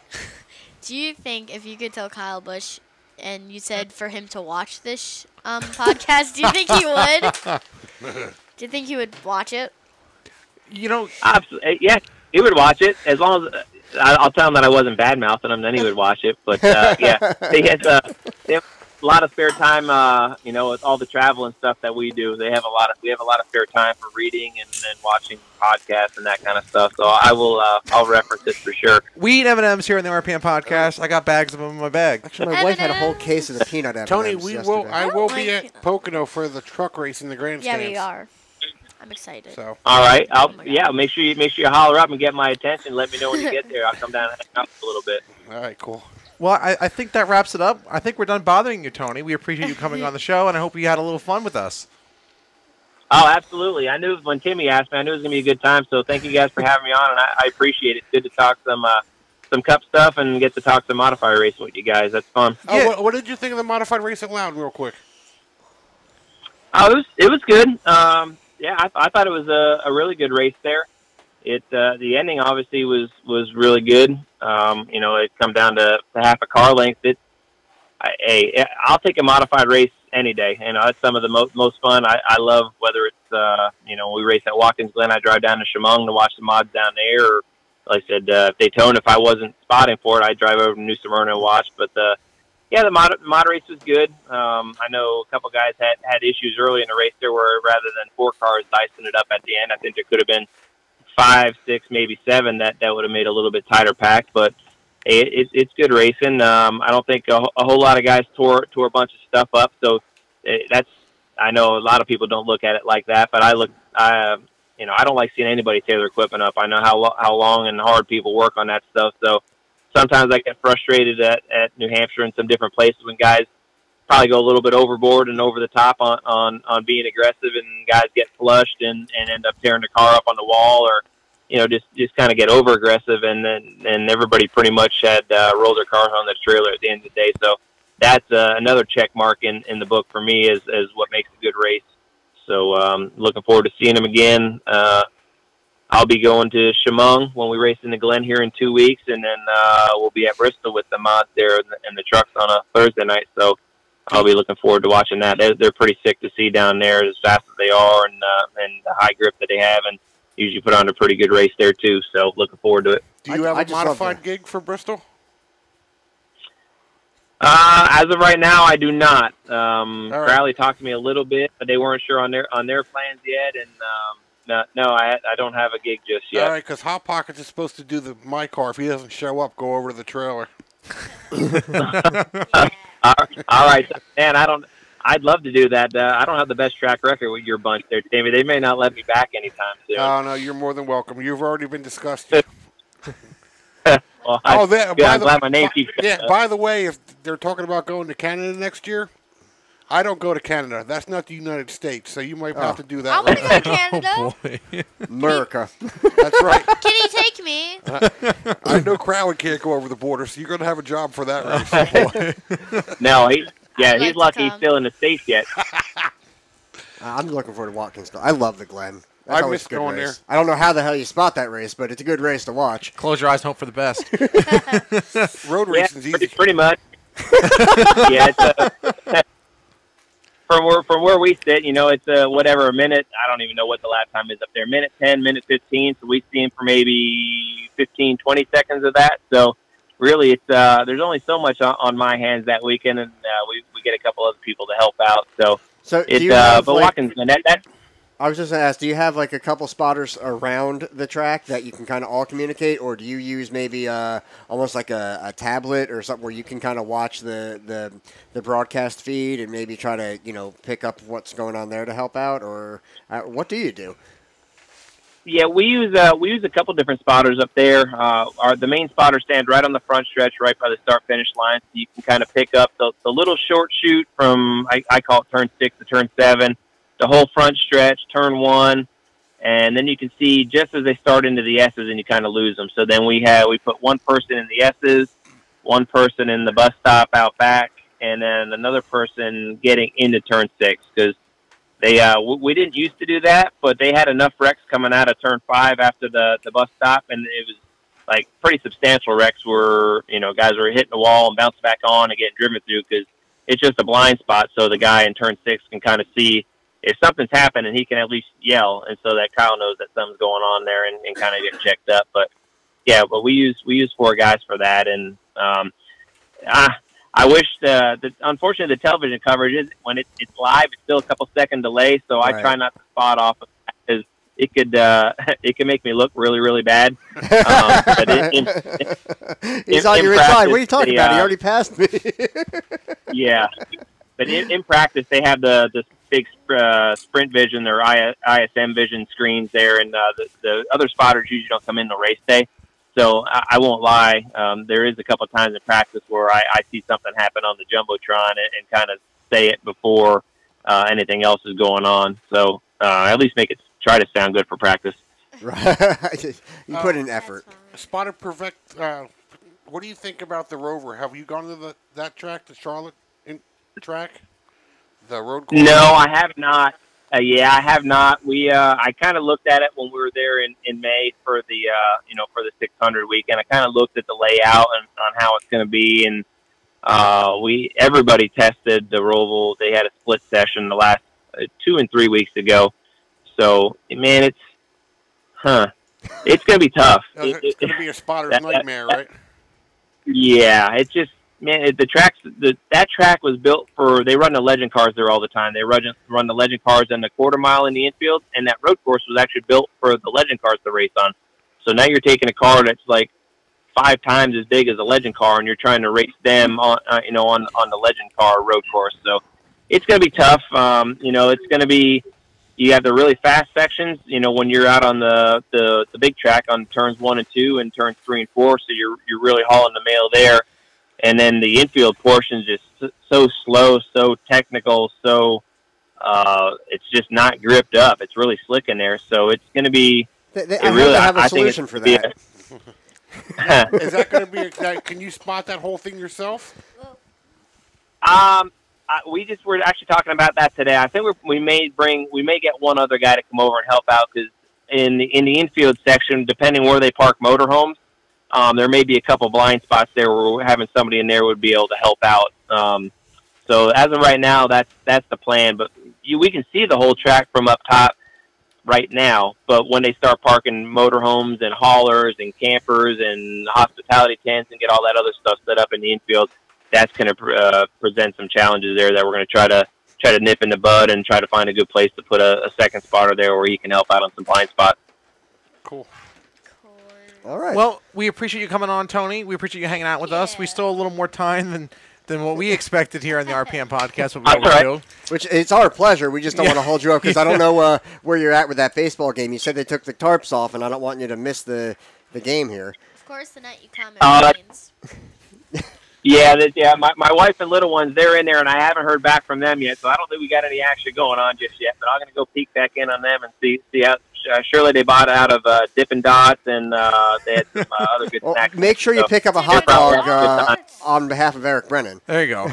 Do you think if you could tell Kyle Busch, and you said for him to watch this podcast, do you think he would? Do you think he would watch it? Absolutely, yeah, he would watch it as long as I'll tell him that I wasn't bad mouthing him. Then he would watch it. But yeah, he has a lot of spare time. With all the travel and stuff that we do, we have a lot of spare time for reading and watching podcasts and that kind of stuff. So I'll reference it for sure. We eat M&Ms here in the RPM podcast. I got bags of them in my bag. Actually, my wife had a whole case of the peanut M&Ms. Tony, yesterday. I will be at Pocono for the truck race in the grandstands. Yeah, we are. I'm excited. So. All right, make sure you holler up and get my attention. Let me know when you get there. I'll come down and hang out a little bit. All right, cool. Well, I think that wraps it up. I think we're done bothering you, Tony. We appreciate you coming on the show, and I hope you had a little fun with us. Oh, absolutely. I knew when Timmy asked me, I knew it was going to be a good time, so thank you guys for having me on, and I appreciate it. It's good to talk some Cup stuff and get to talk some modified racing with you guys. That's fun. Yeah. What did you think of the modified race at Loud, real quick? Oh, it was good. I thought it was a really good race there. The ending obviously was really good. It come down to half a car length. I'll take a modified race any day. It's some of the most fun. I love whether it's we race at Watkins Glen. I drive down to Chemung to watch the mods down there. Or like I said, Daytona. If I wasn't spotting for it, I'd drive over to New Smyrna and watch. But the mod race was good. I know a couple guys had issues early in the race there where rather than 4 cars dicing it up at the end, I think there could have been 5, 6, maybe 7 that would have made a little bit tighter pack. But it's good racing. I don't think a whole lot of guys tore a bunch of stuff up. So I know a lot of people don't look at it like that, but I don't like seeing anybody tear their equipment up. I know how long and hard people work on that stuff. So sometimes I get frustrated at New Hampshire and some different places when guys probably go a little bit overboard and over the top on being aggressive, and guys get flushed and end up tearing the car up on the wall, or just kind of get over aggressive, and everybody pretty much had rolled their cars on the trailer at the end of the day. So that's another check mark in the book for me as what makes a good race. So looking forward to seeing him again. I'll be going to Chemung when we race in the Glen here in 2 weeks, and then we'll be at Bristol with the mods there and the trucks on a Thursday night. So I'll be looking forward to watching that. They're pretty sick to see down there, as fast as they are, and the high grip that they have, and usually put on a pretty good race there too. So looking forward to it. Do you have a modified gig for Bristol? As of right now, I do not. Crowley talked to me a little bit, but they weren't sure on their plans yet, and no, I don't have a gig just yet. All right, because Hot Pockets is supposed to do my car. If he doesn't show up, go over to the trailer. All right, man. I'd love to do that. I don't have the best track record with your bunch there, Jamie. They may not let me back anytime soon. Oh no, you're more than welcome. You've already been discussed. Well, I'm glad my name keeps. By the way, if they're talking about going to Canada next year, I don't go to Canada. That's not the United States, so you might have to do that. I want to go to Canada. Oh, boy. America. That's right. Can you take me? I know Crowley can't go over the border, so you're going to have a job for that race. No, he's lucky he's still in the States yet. I'm looking forward to Watkins. I love the Glen. That's I always miss a good going race. there. I don't know how the hell you spot that race, but it's a good race to watch. Close your eyes and hope for the best. Road racing's easy. Pretty much. Yeah, it's from where we sit, it's whatever, a minute. I don't even know what the lap time is up there. Minute 10, minute 15. So we see him for maybe 15, 20 seconds of that. So really, it's there's only so much on my hands that weekend, and we get a couple other people to help out. So do you have, but Watkins, that I was just going to ask, do you have like a couple spotters around the track that you can kind of all communicate, or do you use maybe almost like a tablet or something where you can kind of watch the broadcast feed and maybe try to pick up what's going on there to help out, or what do you do? Yeah, we use a couple different spotters up there. The main spotter stands right on the front stretch, right by the start-finish line, so you can kind of pick up the little short shoot from I call it turn 6 to turn 7. The whole front stretch, turn 1, and then you can see just as they start into the S's, and you kind of lose them. So then we put one person in the S's, one person in the bus stop out back, and then another person getting into turn 6, because we didn't used to do that, but they had enough wrecks coming out of turn 5 after the bus stop, and it was like pretty substantial wrecks where guys were hitting the wall and bouncing back on and getting driven through, because it's just a blind spot, so the guy in turn 6 can kind of see if something's happened, and he can at least yell, and so that Kyle knows that something's going on there and kind of get checked up. But yeah, but we use 4 guys for that, and I wish unfortunately the television coverage is when it's live, it's still a couple second delay, so I try not to spot off of that, because it could make me look really, really bad. But he's on your inside. What are you talking about? He already passed me. Yeah, but in practice they have the big sprint vision or ISM vision screens there, and the other spotters usually don't come in the race day. So I won't lie, there is a couple of times in practice where I see something happen on the Jumbotron and kind of say it before anything else is going on. So at least make it try to sound good for practice. Right. You put in effort. Spotter Perfect, what do you think about the Rover? Have you gone to that track, the Charlotte track? The road course? No, I have not. Yeah, I have not. I kind of looked at it when we were there in May for the for the 600 weekend. I kind of looked at the layout and on how it's going to be, and everybody tested the Roval. They had a split session the last 2 and 3 weeks ago. So man, it's going to be tough. It's going to be a spotter's nightmare, right? Yeah, it's just. Man, that track was built for. They run the legend cars there all the time. They run the legend cars in the quarter mile in the infield, and that road course was actually built for the legend cars to race on. So now you're taking a car that's like 5 times as big as a legend car, and you're trying to race them on the legend car road course. So it's going to be tough. It's going to be. You have the really fast sections. When you're out on the big track on turns 1 and 2 and turns 3 and 4. So you're really hauling the mail there. And then the infield portion is just so slow, so technical, so it's just not gripped up. It's really slick in there. So it's going to be. I have a solution for that. Is that going to be? Can you spot that whole thing yourself? We just were actually talking about that today. I think we may get one other guy to come over and help out, because in the infield section, depending where they park motorhomes, there may be a couple blind spots there where having somebody in there would be able to help out. So as of right now, that's the plan. But we can see the whole track from up top right now. But when they start parking motorhomes and haulers and campers and hospitality tents and get all that other stuff set up in the infield, that's going to present some challenges there that we're going to try to nip in the bud and try to find a good place to put a second spotter there where he can help out on some blind spots. Cool. All right. Well, we appreciate you coming on, Tony. We appreciate you hanging out with us. We still have a little more time than what we expected here on the RPM podcast. What we always do. Which it's our pleasure. We just don't want to hold you up because I don't know where you're at with that baseball game. You said they took the tarps off, and I don't want you to miss the game here. Of course, the night you come, it rains. Yeah, my wife and little ones, they're in there, and I haven't heard back from them yet, so I don't think we got any action going on just yet. But I'm going to go peek back in on them and see how. Surely they bought out of Dippin' Dots, and they had some other good snacks. Make sure you pick up a hot dog on behalf of Eric Brennan. There you go.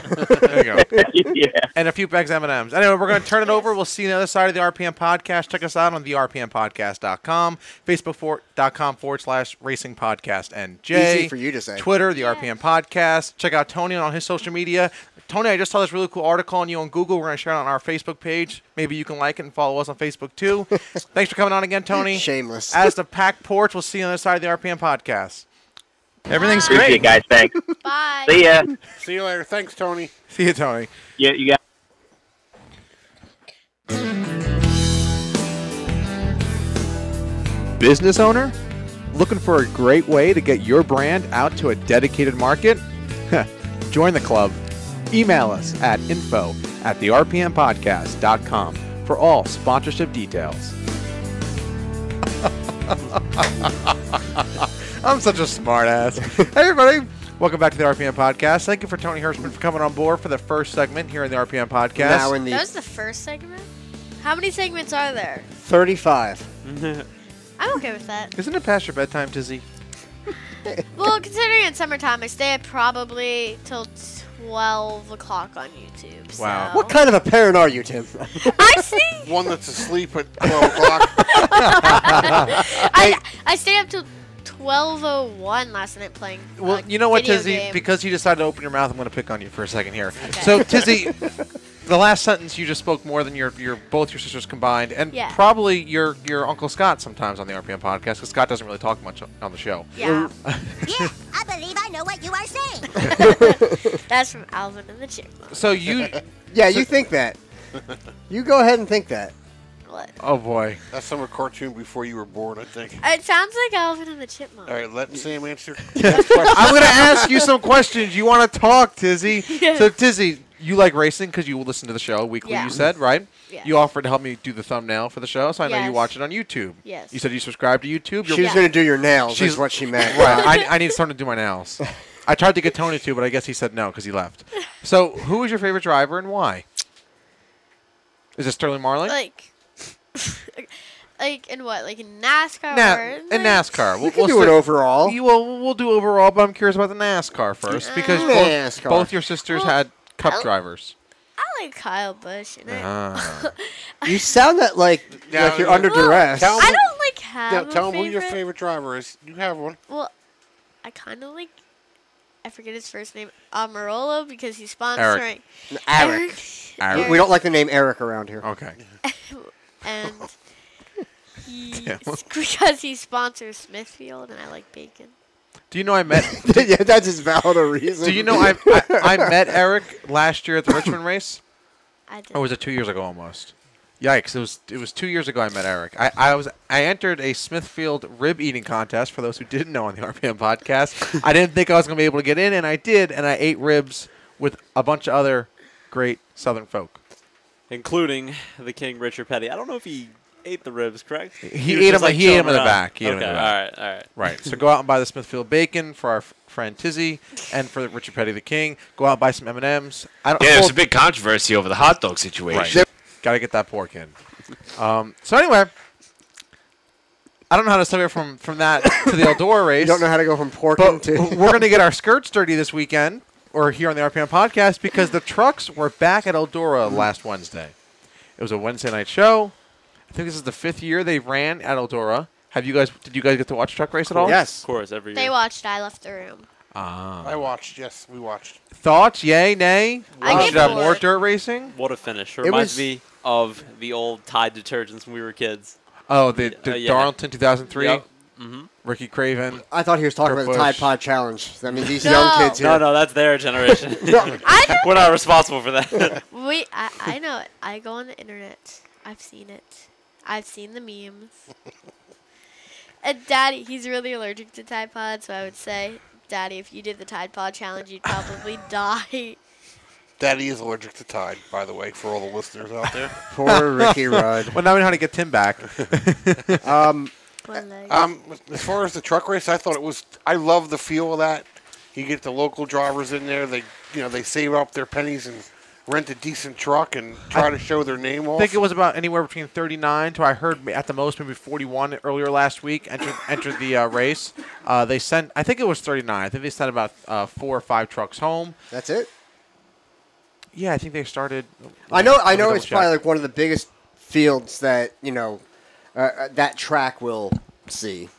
Yeah. And a few bags of M&Ms. Anyway, we're going to turn it over. We'll see you on the other side of the RPM podcast. Check us out on therpmpodcast.com, facebook.com/racing podcast NJ. Easy for you to say. Twitter, the RPM podcast. Check out Tony on his social media. Tony, I just saw this really cool article on you on Google. We're going to share it on our Facebook page. Maybe you can like it and follow us on Facebook, too. Thanks for coming on again, Tony. Shameless. As the Pack Porch, we'll see you on the other side of the RPM podcast. Everything's Appreciate it, guys. Thanks. Bye. See ya. See you later. Thanks, Tony. See you, Tony. Yeah, you got. Business owner? Looking for a great way to get your brand out to a dedicated market? Join the club. Email us at info@therpmpodcast.com for all sponsorship details. I'm such a smartass. Hey, everybody. Welcome back to the RPM Podcast. Thank you for Tony Hirschman for coming on board for the first segment here in the RPM Podcast. That was the first segment? How many segments are there? 35. I'm okay with that. Isn't it past your bedtime, Tizzy? Well, considering it's summertime, I stay up probably till 12 o'clock on YouTube. So. Wow. What kind of a parent are you, Tim? I see. One that's asleep at 12 o'clock. I stayed up till 12:01 last night playing. Well, you know what, video Tizzy? game. Because you decided to open your mouth, I'm going to pick on you for a second here. Okay. So, Tizzy, the last sentence you just spoke more than both your sisters combined, and probably your Uncle Scott sometimes on the RPM podcast, because Scott doesn't really talk much on the show. Yeah. Yeah, I believe I know what you are saying. That's from Alvin and the Chipmunks. So you... Yeah, you think that. You go ahead and think that. What? Oh, boy. That's some cartoon before you were born, I think. It sounds like Alvin and the Chipmunks. All right, let Sam answer. I'm going to ask you some questions. You want to talk, Tizzy. Yes. So, Tizzy, you like racing because you listen to the show weekly, you said, right? Yeah. You offered to help me do the thumbnail for the show, so I know you watch it on YouTube. Yes. You said you subscribe to YouTube. She was going to do your nails, is what she meant. Right. I need someone to do my nails. I tried to get Tony to, but I guess he said no because he left. So, who is your favorite driver and why? Is it Sterling Marlin? Like in what? Like in NASCAR? In NASCAR. We'll do it overall. We'll do overall, but I'm curious about the NASCAR first because both your sisters had Cup drivers. I like Kyle Busch. You sound like you're under duress. I don't like have Tell him who your favorite driver is. You have one. Well, I kind of like. I forget his first name. Amarola because he's sponsoring. Eric. We don't like the name Eric around here. Okay. And because he sponsors Smithfield, and I like bacon. Do you know I met? Yeah, that's as valid a reason. Do you know I met Eric last year at the Richmond race? I did. Or was it 2 years ago almost? Yikes! It was 2 years ago I met Eric. I entered a Smithfield rib eating contest for those who didn't know on the RPM podcast. I didn't think I was going to be able to get in, and I did, and I ate ribs with a bunch of other great Southern folk, including the King Richard Petty. I don't know if he ate the ribs, correct? He ate them. He ate them in the back. Okay, all right. Right. So go out and buy the Smithfield bacon for our friend Tizzy, and for Richard Petty the King. Go out and buy some M&Ms. There's a big controversy over the hot dog situation. Right. Got to get that pork in. So anyway, I don't know how to segue from that to the Eldora race. You don't know how to go from pork to. We're going to get our skirts dirty this weekend, or here on the RPM podcast, because the trucks were back at Eldora last Wednesday. It was a Wednesday night show. I think this is the 5th year they ran at Eldora. Did you guys get to watch truck race at all? Yes. Of course, every year. They watched. I left the room. I watched. Yes, we watched. Thoughts? Yay, nay? I We should have more dirt racing? What a finish. Reminds me of the old Tide detergents when we were kids. Oh, the yeah. Darlington 2003? Yep. Mm-hmm. Ricky Craven. I thought he was talking Kurt about the Busch. Tide Pod Challenge. I mean, these young kids here. No, that's their generation. I We're not responsible for that. I know it. I go on the internet. I've seen it. I've seen the memes. And Daddy, he's really allergic to Tide Pods, so I would say, Daddy, if you did the Tide Pod Challenge, you'd probably die. Daddy is allergic to Tide, by the way, for all the listeners out there. Poor Ricky Rudd. Well, now we know how to get Tim back. As far as the truck race, I thought it was. I love the feel of that. You get the local drivers in there. They save up their pennies and rent a decent truck and try to show their name off. I think it was about anywhere between 39 to, I heard at the most, maybe 41 earlier last week entered the race. They sent, I think it was 39. I think they sent about 4 or 5 trucks home. That's it? Yeah, I think they started. I know it's probably like one of the biggest fields that, that track will see.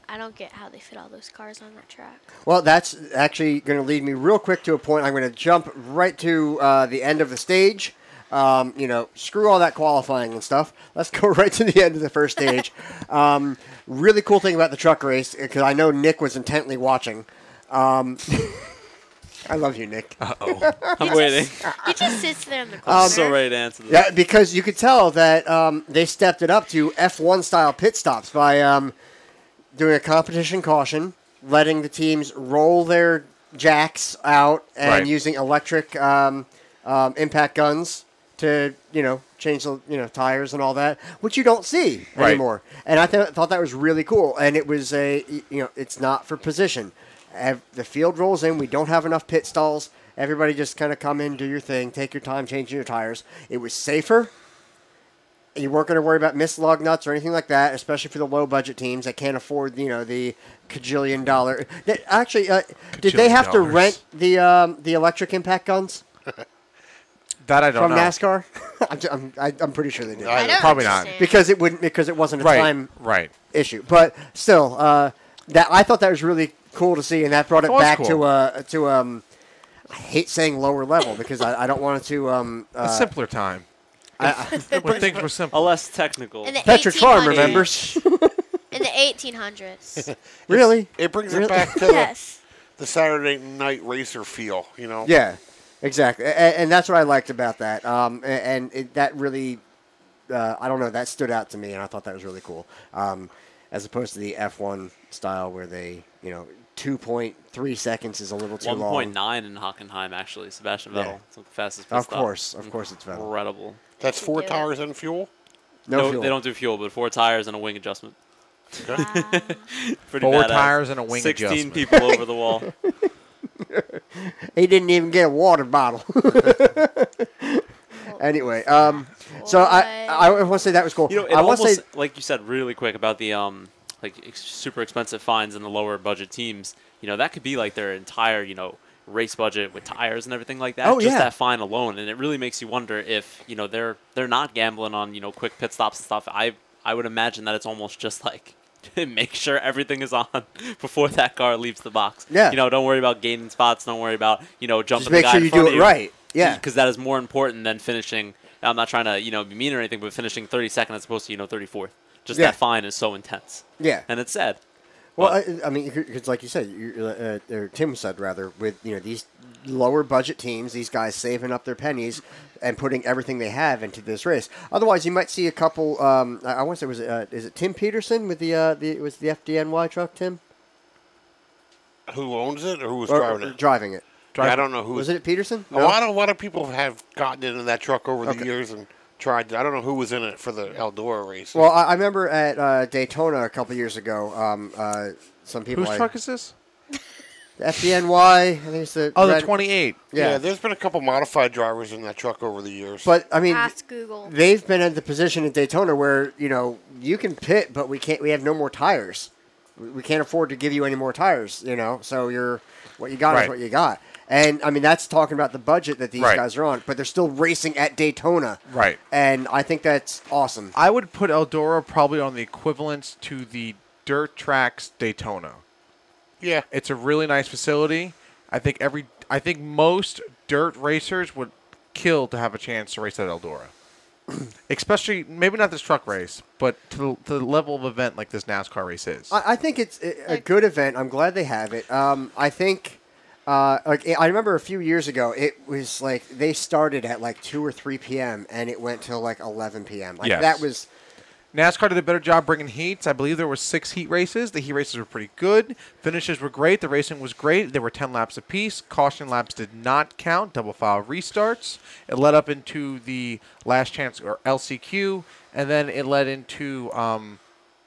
I don't get how they fit all those cars on that track. Well, that's actually going to lead me real quick to a point. I'm going to jump right to the end of the stage. Screw all that qualifying and stuff. Let's go right to the end of the first stage. Really cool thing about the truck race, because I know Nick was intently watching. I love you, Nick. Uh-oh. I'm waiting. He just sits there in the corner. I'm so ready to answer this. Yeah, because you could tell that they stepped it up to F1-style pit stops by doing a competition caution, letting the teams roll their jacks out, and using electric impact guns to, change the tires and all that, which you don't see anymore. And I thought that was really cool. And it was it's not for position. The field rolls in. We don't have enough pit stalls. Everybody just kind of come in, do your thing, take your time changing your tires. It was safer. You weren't going to worry about missed lug nuts or anything like that, especially for the low-budget teams that can't afford, the $1 $1,000,000. Actually, did they have to rent the electric impact guns? That I don't know. From NASCAR? I'm pretty sure they did. I don't Probably understand. not. Because it wasn't a time Right. issue. But still, that I thought that was really cool to see, and that brought it back cool. to I hate saying lower level because I don't want it to a simpler time. When things were simple. A less technical. In the Petrick Farm 1800s. remembers. In the 1800s. Really? It brings Really? it back to Yes. the Saturday night racer feel, Yeah, exactly. And that's what I liked about that. That really, I don't know, that stood out to me, and I thought that was really cool. As opposed to the F1 style where they, 2.3 seconds is a little too long. 1.9 in Hockenheim, actually. Sebastian Vettel. Yeah. It's the fastest pit Of stop. course it's Vettel. Incredible. That's 4 tires and fuel? No fuel. They don't do fuel, but 4 tires and a wing adjustment. Okay. Pretty 4 badass. tires and a wing 16 adjustment. people over the wall. He didn't even get a water bottle. Anyway, so I want to say that was cool. I want to say, like you said, really quick about the super expensive fines in the lower budget teams. That could be like their entire race budget with tires and everything like that. Oh, just yeah. that fine alone, and it really makes you wonder if they're not gambling on quick pit stops and stuff. I would imagine that it's almost just like make sure everything is on before that car leaves the box. Yeah. Don't worry about gaining spots. Don't worry about jumping just the make guy sure in you front do of it you. right. Yeah, because that is more important than finishing. I'm not trying to be mean or anything, but finishing 32nd as opposed to 34th. Just that fine is so intense. Yeah, and it's sad. Well, I mean, because like you said, or Tim said rather, with these lower budget teams, these guys saving up their pennies and putting everything they have into this race. Otherwise, you might see a couple. I want to say, is it Tim Peterson with the FDNY truck? Tim, who owns it or who was driving it? Driving it. Yeah, I don't know who. Was it Peterson? No? A lot of people have gotten into that truck over the years, and tried. I don't know who was in it for the Eldora race. Well, I remember at Daytona a couple years ago, some people... Whose truck is this? The FDNY, I think it's the... Oh, the 28. Yeah, there's been a couple modified drivers in that truck over the years. But, I mean, Ask Google. they've been in the position at Daytona where, you can pit, but we have no more tires. We can't afford to give you any more tires, so what you got is what you got. And, I mean, that's talking about the budget that these guys are on, but they're still racing at Daytona. Right. And I think that's awesome. I would put Eldora probably on the equivalent to the dirt tracks Daytona. Yeah. It's a really nice facility. I think most dirt racers would kill to have a chance to race at Eldora. Especially, maybe not this truck race, but to the level of event like this NASCAR race is. I think it's a good event. I'm glad they have it. I think... I remember a few years ago, it was like they started at like 2 or 3 p.m. and it went till like 11 p.m. That was... NASCAR did a better job bringing heats. I believe there were 6 heat races. The heat races were pretty good. Finishes were great. The racing was great. There were 10 laps apiece. Caution laps did not count. Double file restarts. It led up into the last chance, or LCQ, and then it led into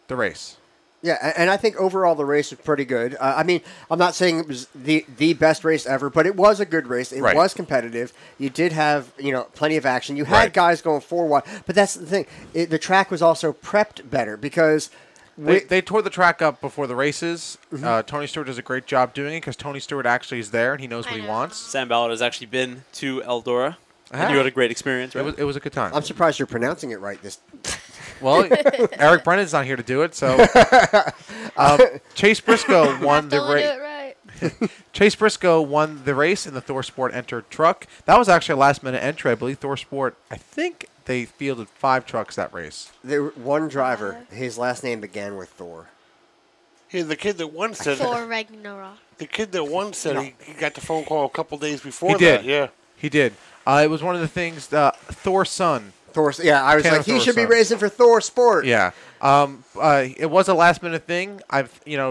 the race. Yeah, and I think overall the race was pretty good. I mean, I'm not saying it was the best race ever, but it was a good race. It was competitive. You did have, plenty of action. You had guys going 4 wide, but that's the thing. The track was also prepped better because... They tore the track up before the races. Tony Stewart does a great job doing it because Tony Stewart actually is there and he knows what he wants. Sam Ballard has actually been to Eldora. And you had a great experience, right? It was a good time. I'm surprised you're pronouncing it right. Well, Eric Brennan's not here to do it, so Chase Briscoe won the race. Chase Briscoe won the race in the Thor Sport entered truck. That was actually a last-minute entry. I believe Thor Sport, I think they fielded 5 trucks that race. There were one driver, his last name began with Thor. Yeah, the kid that won said... Thor Ragnarok. The kid that won said he got the phone call a couple days before He did. Yeah. He did. It was one of the things, Thor's son. I was like, he should be racing for Thor Sport. Yeah. It was a last-minute thing.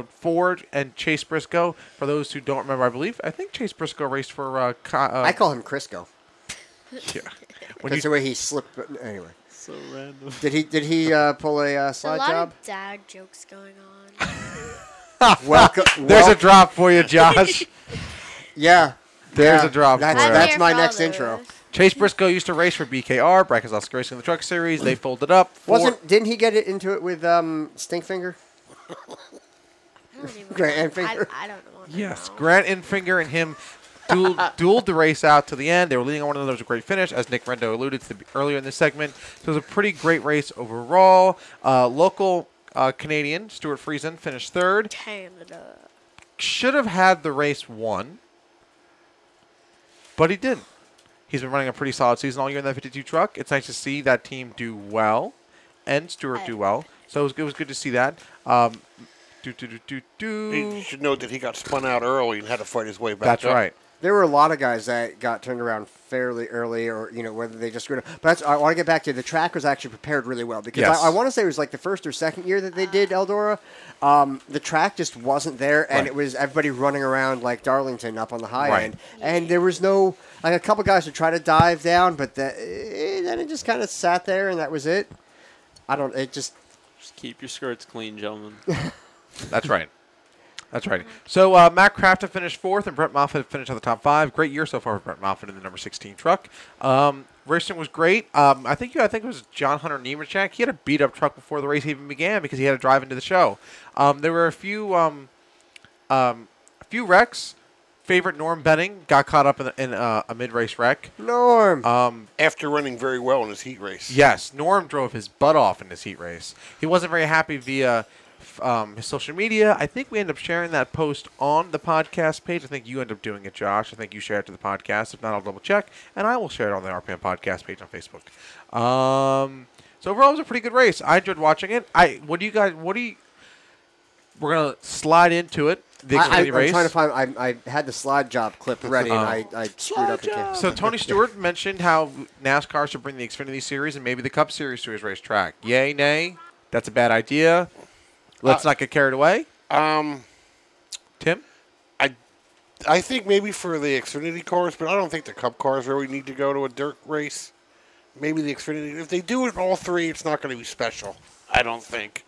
Ford and Chase Briscoe, for those who don't remember, I think Chase Briscoe raced for... I call him Crisco. Yeah. That's the way he slipped. Anyway. So random. Did he pull a slide job? A lot job? of dad jokes going on. There's a drop for you, Josh. Yeah. There's a drop for you. That's my next intro. Chase Briscoe used to race for BKR, Brackets Oscar Racing in the Truck Series. They folded up. Didn't he get into it with Stinkfinger? Grant Enfinger? I don't know. Yes, Grant Enfinger and him dueled the race out to the end. They were leading on one another. It was a great finish, as Nick Rendo alluded to earlier in this segment. So it was a pretty great race overall. Local Canadian, Stuart Friesen, finished 3rd. Canada. Should have had the race won, but he didn't. He's been running a pretty solid season all year in that 52 truck. It's nice to see that team do well and Stewart do well. So it was good to see that. He should know that he got spun out early and had to fight his way back. That's right. There were a lot of guys that got turned around fairly early, or whether they just screwed up. But I want to get back to the track was actually prepared really well because I want to say it was like the first or second year that they did Eldora. The track just wasn't there, and it was everybody running around like Darlington up on the high end, and there was no a couple guys who tried to dive down, but then it just kind of sat there, and that was it. Just keep your skirts clean, gentlemen. That's right. That's right. So Matt Crafton finished 4th, and Brett Moffitt finished at the top 5. Great year so far for Brett Moffitt in the number 16 truck. Racing was great. I think it was John Hunter Nemechek. He had a beat-up truck before the race even began because he had to drive into the show. There were a few wrecks. Favorite Norm Benning got caught up in a mid-race wreck. Norm! After running very well in his heat race. Yes, Norm drove his butt off in his heat race. He wasn't very happy via his social media. I think we end up sharing that post on the podcast page. I think you end up doing it, Josh. I think you share it to the podcast. If not, I'll double check, and I will share it on the RPM podcast page on Facebook. So overall, it was a pretty good race. I enjoyed watching it. We're gonna slide into it. The Xfinity race. I'm trying to find. I had the slide job clip ready, and I screwed up again. So Tony Stewart mentioned how NASCAR should bring the Xfinity Series and maybe the Cup Series to his racetrack. Yay, nay? That's a bad idea. Let's not get carried away. Tim? I think maybe for the Xfinity cars, but I don't think the Cup cars really need to go to a dirt race. maybe the Xfinity. If they do it all three, it's not going to be special. I don't think.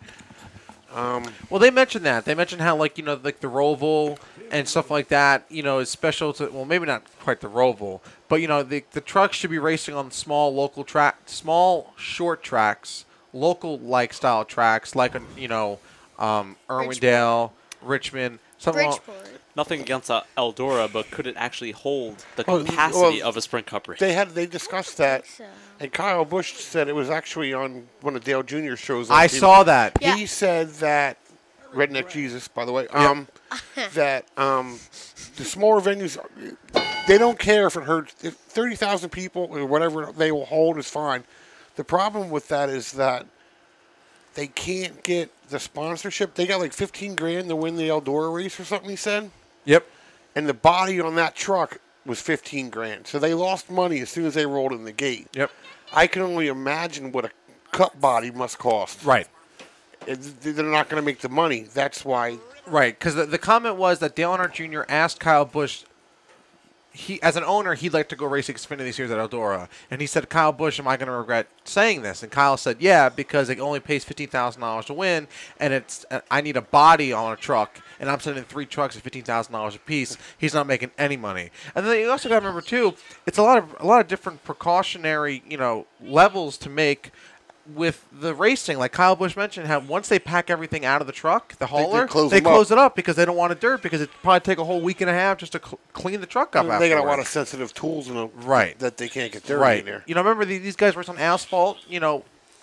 Well, they mentioned that. They mentioned how, like, the Roval and stuff like that, is special to, well, maybe not quite the Roval, but, the trucks should be racing on small local short tracks, local-like style tracks, like, Irwindale, Richmond, something like Nothing against Eldora, but could it actually hold the capacity of a Sprint Cup race? They discussed that, and Kyle Busch said it was actually on one of Dale Jr.'s shows. I saw that. He said that, Redneck Jesus, by the way, that the smaller venues, they don't care if it hurts. If 30,000 people or whatever they will hold is fine. The problem with that is that they can't get the sponsorship. They got like $15,000 to win the Eldora race or something, he said. Yep. And the body on that truck was $15,000. So they lost money as soon as they rolled in the gate. Yep. I can only imagine what a cup body must cost. Right. They're not going to make the money. That's why. Right, because the comment was that Dale Earnhardt Jr. asked Kyle Busch, as an owner, he'd like to go race Xfinity Series at Eldora. And he said, Kyle Busch, am I going to regret saying this? And Kyle said, yeah, because it only pays $15,000 to win, and I need a body on a truck, and I'm sending 3 trucks at $15,000 a piece. He's not making any money. And then you also got to remember, too, it's a lot of different precautionary, levels to make with the racing. Like Kyle Busch mentioned, how once they pack everything out of the truck, the hauler, they close it up because they don't want it dirt, because it probably take a whole week and a half just to clean the truck up. They got a lot of sensitive tools in them, that they can't get dirty in there. Remember these guys race on asphalt.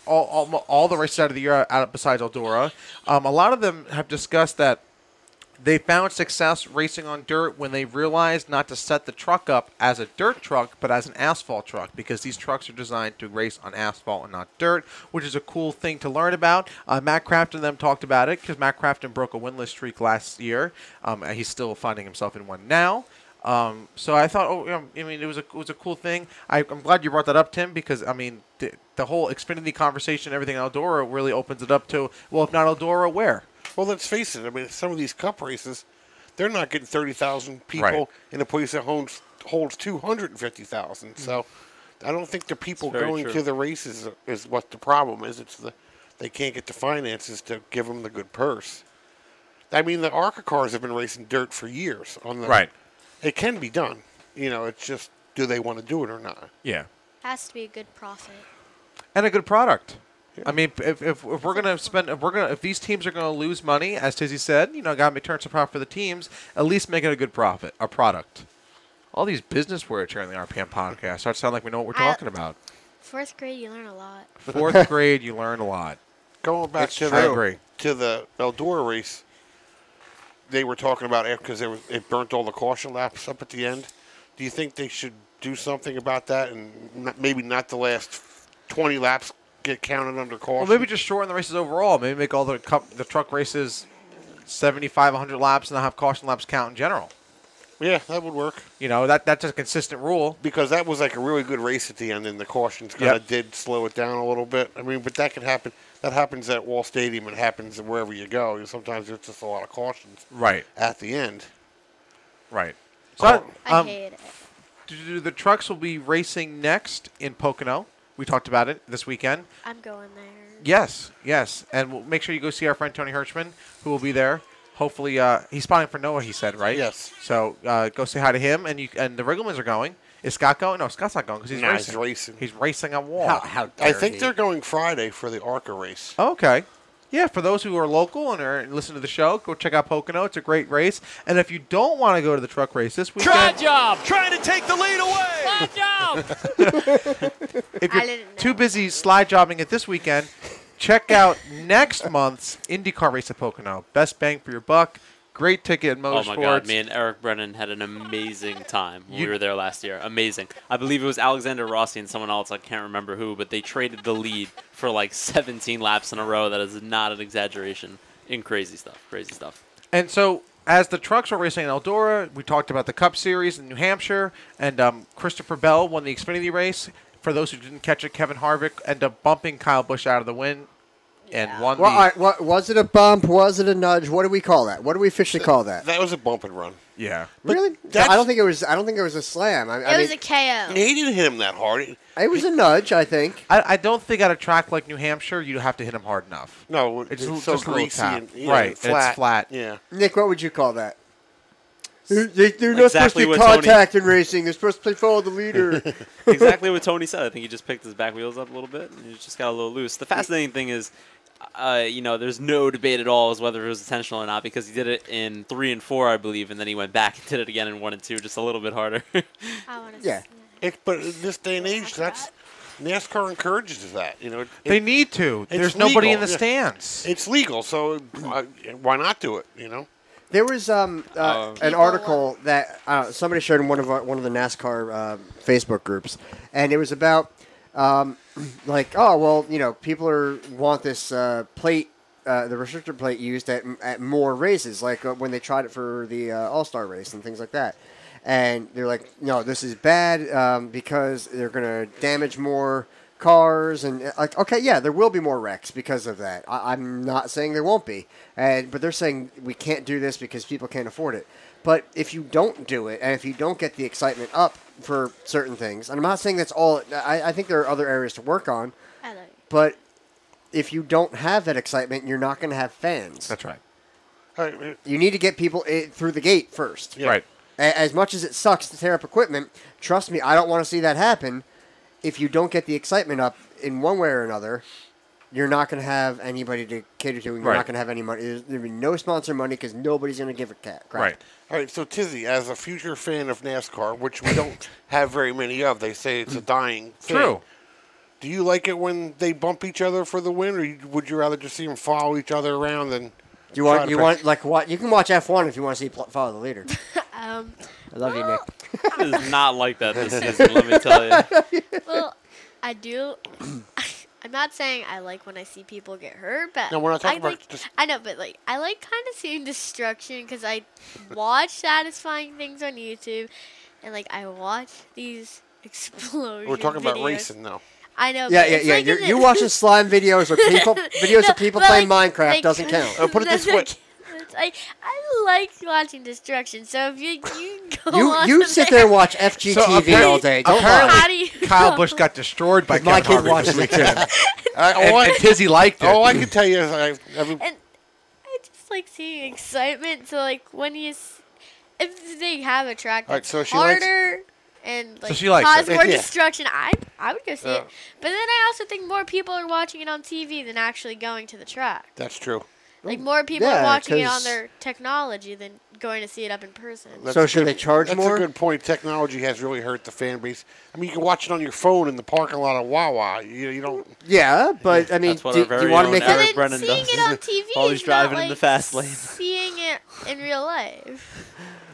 All the races out of the year besides Eldora. A lot of them have discussed that they found success racing on dirt when they realized not to set the truck up as a dirt truck, but as an asphalt truck, because these trucks are designed to race on asphalt and not dirt, which is a cool thing to learn about. Matt Crafton and them talked about it, because Matt Crafton broke a winless streak last year. He's still finding himself in one now. So I thought, it was a cool thing. I'm glad you brought that up, Tim, because, the whole Xfinity conversation, everything in Eldora really opens it up to, well, if not Eldora, where? Well, let's face it. Some of these Cup races, they're not getting 30,000 people in a place that holds 250,000. So I don't think the people going to the races is what the problem is. It's they can't get the finances to give them the good purse. The ARCA cars have been racing dirt for years. It can be done. It's just, do they want to do it or not? Yeah. Has to be a good profit. And a good product. If we're gonna spend, if these teams are gonna lose money, as Tizzy said, got to make turns to profit for the teams. At least make it a good profit, a product. All these business words here on the RPM podcast start to sound like we know what we're talking about. 4th grade, you learn a lot. 4th grade, you learn a lot. Going back to the Eldora race, they were talking about it because it burnt all the caution laps up at the end. Do you think they should do something about that, and maybe not the last 20 laps get counted under caution? Well, maybe just shorten the races overall. Maybe make all the truck races 75, 100 laps, and not have caution laps count in general. Yeah, that would work. That's a consistent rule. Because that was like a really good race at the end, and the cautions kind of did slow it down a little bit. But that can happen. That happens at Wall Stadium. It happens wherever you go. Sometimes there's just a lot of cautions at the end. Right. So I hate it. The trucks will be racing next in Pocono. We talked about it this weekend. I'm going there. Yes. And we'll make sure you go see our friend Tony Hirschman, who will be there. Hopefully, he's spotting for Noah, he said, right? Yes. So go say hi to him. And the Rigglemans are going. Is Scott going? No, Scott's not going because he's racing. He's racing. He's racing on wall. I think they're going Friday for the ARCA race. Oh, okay. Yeah, for those who are local and are listening to the show, go check out Pocono. It's a great race. And if you don't want to go to the truck race this weekend... Try job! Trying to take the lead away! Try job! If you're too busy slide jobbing it this weekend, check out next month's IndyCar race at Pocono. Best bang for your buck. Great ticket in motorsports. Oh, my God. Me and Eric Brennan had an amazing time when we were there last year. Amazing. I believe it was Alexander Rossi and someone else. I can't remember who, but they traded the lead for like 17 laps in a row. That is not an exaggeration. Crazy stuff. And so, as the trucks were racing in Eldora, we talked about the Cup Series in New Hampshire, and Christopher Bell won the Xfinity race. For those who didn't catch it, Kevin Harvick ended up bumping Kyle Busch out of the win. and won Well, all right, what, was it a bump? Was it a nudge? What do we call that? What do we officially call that? That was a bump and run. Yeah. Really? I don't think it was. I don't think it was a slam. It was a KO. He didn't hit him that hard. It was a nudge, I think. I don't think at a track like New Hampshire you have to hit him hard enough. No, it's so just a little greasy tap. and right, flat. it's flat. Yeah. Nick, what would you call that? They're not Exactly supposed to what contact in racing. They're supposed to follow the leader. Exactly what Tony said. I think he just picked his back wheels up a little bit, and he just got a little loose. The fascinating thing is, there's no debate at all as whether it was intentional or not, because he did it in 3 and 4, I believe, and then he went back and did it again in 1 and 2, just a little bit harder. Yeah. But in this day and age, NASCAR encourages that. They need to. There's nobody in the stands. It's legal, so why not do it? There was an article that somebody shared in one of the NASCAR Facebook groups, and it was about people want this plate, the restrictor plate used at more races, like when they tried it for the All-Star race and things like that. And they're like, no, this is bad because they're going to damage more cars. And okay, yeah, there will be more wrecks because of that. I'm not saying there won't be. But they're saying we can't do this because people can't afford it. But if you don't do it, and if you don't get the excitement up for certain things, and I'm not saying that's all. I think there are other areas to work on. But if you don't have that excitement, you're not going to have fans. That's right. You need to get people through the gate first. Yeah. Right. As much as it sucks to tear up equipment, trust me, I don't want to see that happen. If you don't get the excitement up in one way or another, you're not going to have anybody to cater to, and you're not going to have any money. There'll be no sponsor money because nobody's going to give a crap. Right. All right, so Tizzy, as a future fan of NASCAR, which we don't have very many of, they say it's a dying thing. True. Do you like it when they bump each other for the win, or would you rather just see them follow each other around than... You want like what? You can watch F1 if you want to see follow the leader. I love you, Nick. It is not like that this season, let me tell you. Well, I do. I'm not saying I like when I see people get hurt, but no, we're not talking about I know, but I like kind of seeing destruction because I watch satisfying things on YouTube, and I watch these explosions. We're talking about videos. racing now. I know. Yeah. You watching slime videos or videos of people playing Minecraft doesn't count. Put it this way. I like watching destruction. So if you go on you sit there and watch FGTV all day. Don't lie. Kyle Busch got destroyed by my Kevin kid Harvick watches this it weekend. too. And Tizzy liked it. All I can tell you is and I just like seeing excitement. So when if they have a track that's harder. And so she likes cause it. more destruction. I would go see it, but then I also think more people are watching it on TV than actually going to the track. That's true. More people are watching it on their technology than going to see it up in person. So should they charge more? That's a good point. Technology has really hurt the fan base. I mean, you can watch it on your phone in the parking lot of Wawa. You don't. Yeah, but I mean, do you want to make Eric Brennan seeing does. it on TV while he's driving in the fast lane. Seeing it in real life.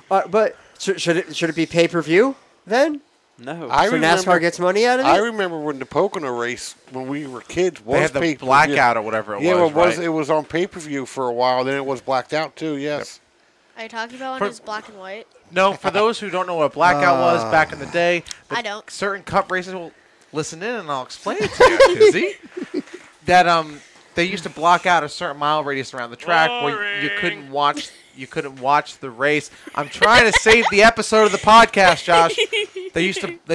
But should it be pay-per-view then? No. So NASCAR gets money out of it? I remember when the Pocono race, when we were kids, was they had the blackout or whatever it was. Yeah, it was on pay-per-view for a while. Then it was blacked out too. Yes. Yep. Are you talking about when it was black and white? No, for those who don't know what blackout was back in the day, I don't. Certain cup races will listen in, and I'll explain it to you, Tizzy. That they used to block out a certain mile radius around the track where you couldn't watch. You couldn't watch the race. I'm trying to save the episode of the podcast, Josh. They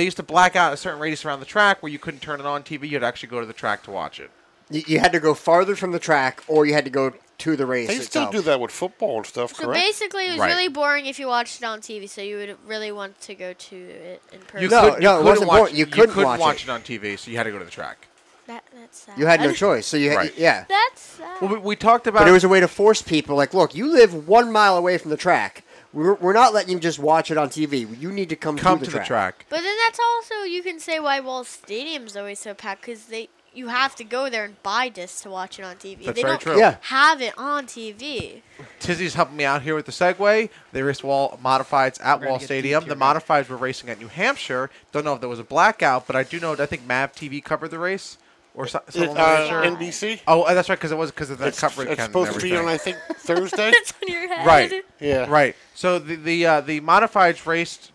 used to black out a certain radius around the track where you couldn't turn it on TV. You'd actually go to the track to watch it. You had to go farther from the track, or you had to go to the race. They still do that with football and stuff, so correct? So basically, it was really boring if you watched it on TV. So you would really want to go to it in person. No, it wasn't boring. You couldn't watch it on TV, so you had to go to the track. That's sad. You had no choice, so you yeah. That's sad. Well, we talked about. But it was a way to force people. Like, look, you live 1 mile away from the track. We're not letting you just watch it on TV. You need to come to the track. But then that's also, you can say why Wall Stadium's always so packed, because you have to go there and buy discs to watch it on TV. That's they very don't true. have it on TV. Tizzy's helping me out here with the segue. They raced modifieds at Wall Stadium. The modifieds were racing at New Hampshire. Don't know if there was a blackout, but I do know. I think Mav TV covered the race. Or NBC? Oh, that's right, because it was because of the cup weekend. It's supposed to be on, I think, Thursday. It's on your head. Right. Yeah. Right. So the modifieds raced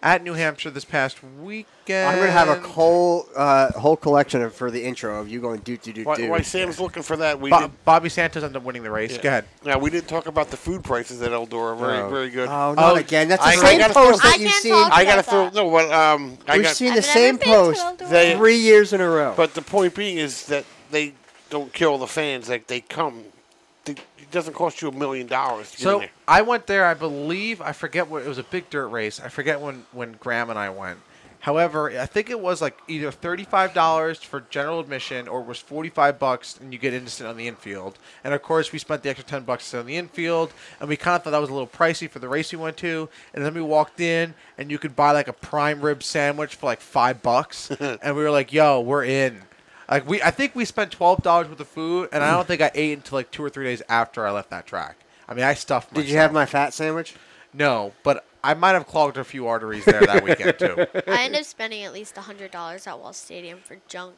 at New Hampshire this past weekend. I'm gonna have a whole collection for the intro of you going do. While Sam's looking for that, Bobby Santos ended up winning the race. Yeah. Go ahead. Now we didn't talk about the food prices at Eldora. Very good. Oh, not again. That's the same post that you've seen. I gotta throw no. What We've seen the same post 3 years in a row. But the point being is that they don't kill the fans. Like they come. It doesn't cost you $1 million to get in there. I went there, I believe. I forget what it was. A big dirt race. I forget when Graham and I went. However, I think it was like either $35 for general admission or it was $45 and you get instant on the infield. And of course, we spent the extra $10 on the infield, and we kind of thought that was a little pricey for the race we went to. And then we walked in, and you could buy like a prime rib sandwich for like $5, and we were like, "Yo, we're in." Like I think we spent $12 worth of food, and I don't think I ate until like 2 or 3 days after I left that track. I mean, I stuffed myself. Did you have my fat sandwich? No, but I might have clogged a few arteries there that weekend too. I ended up spending at least $100 at Wall Stadium for junk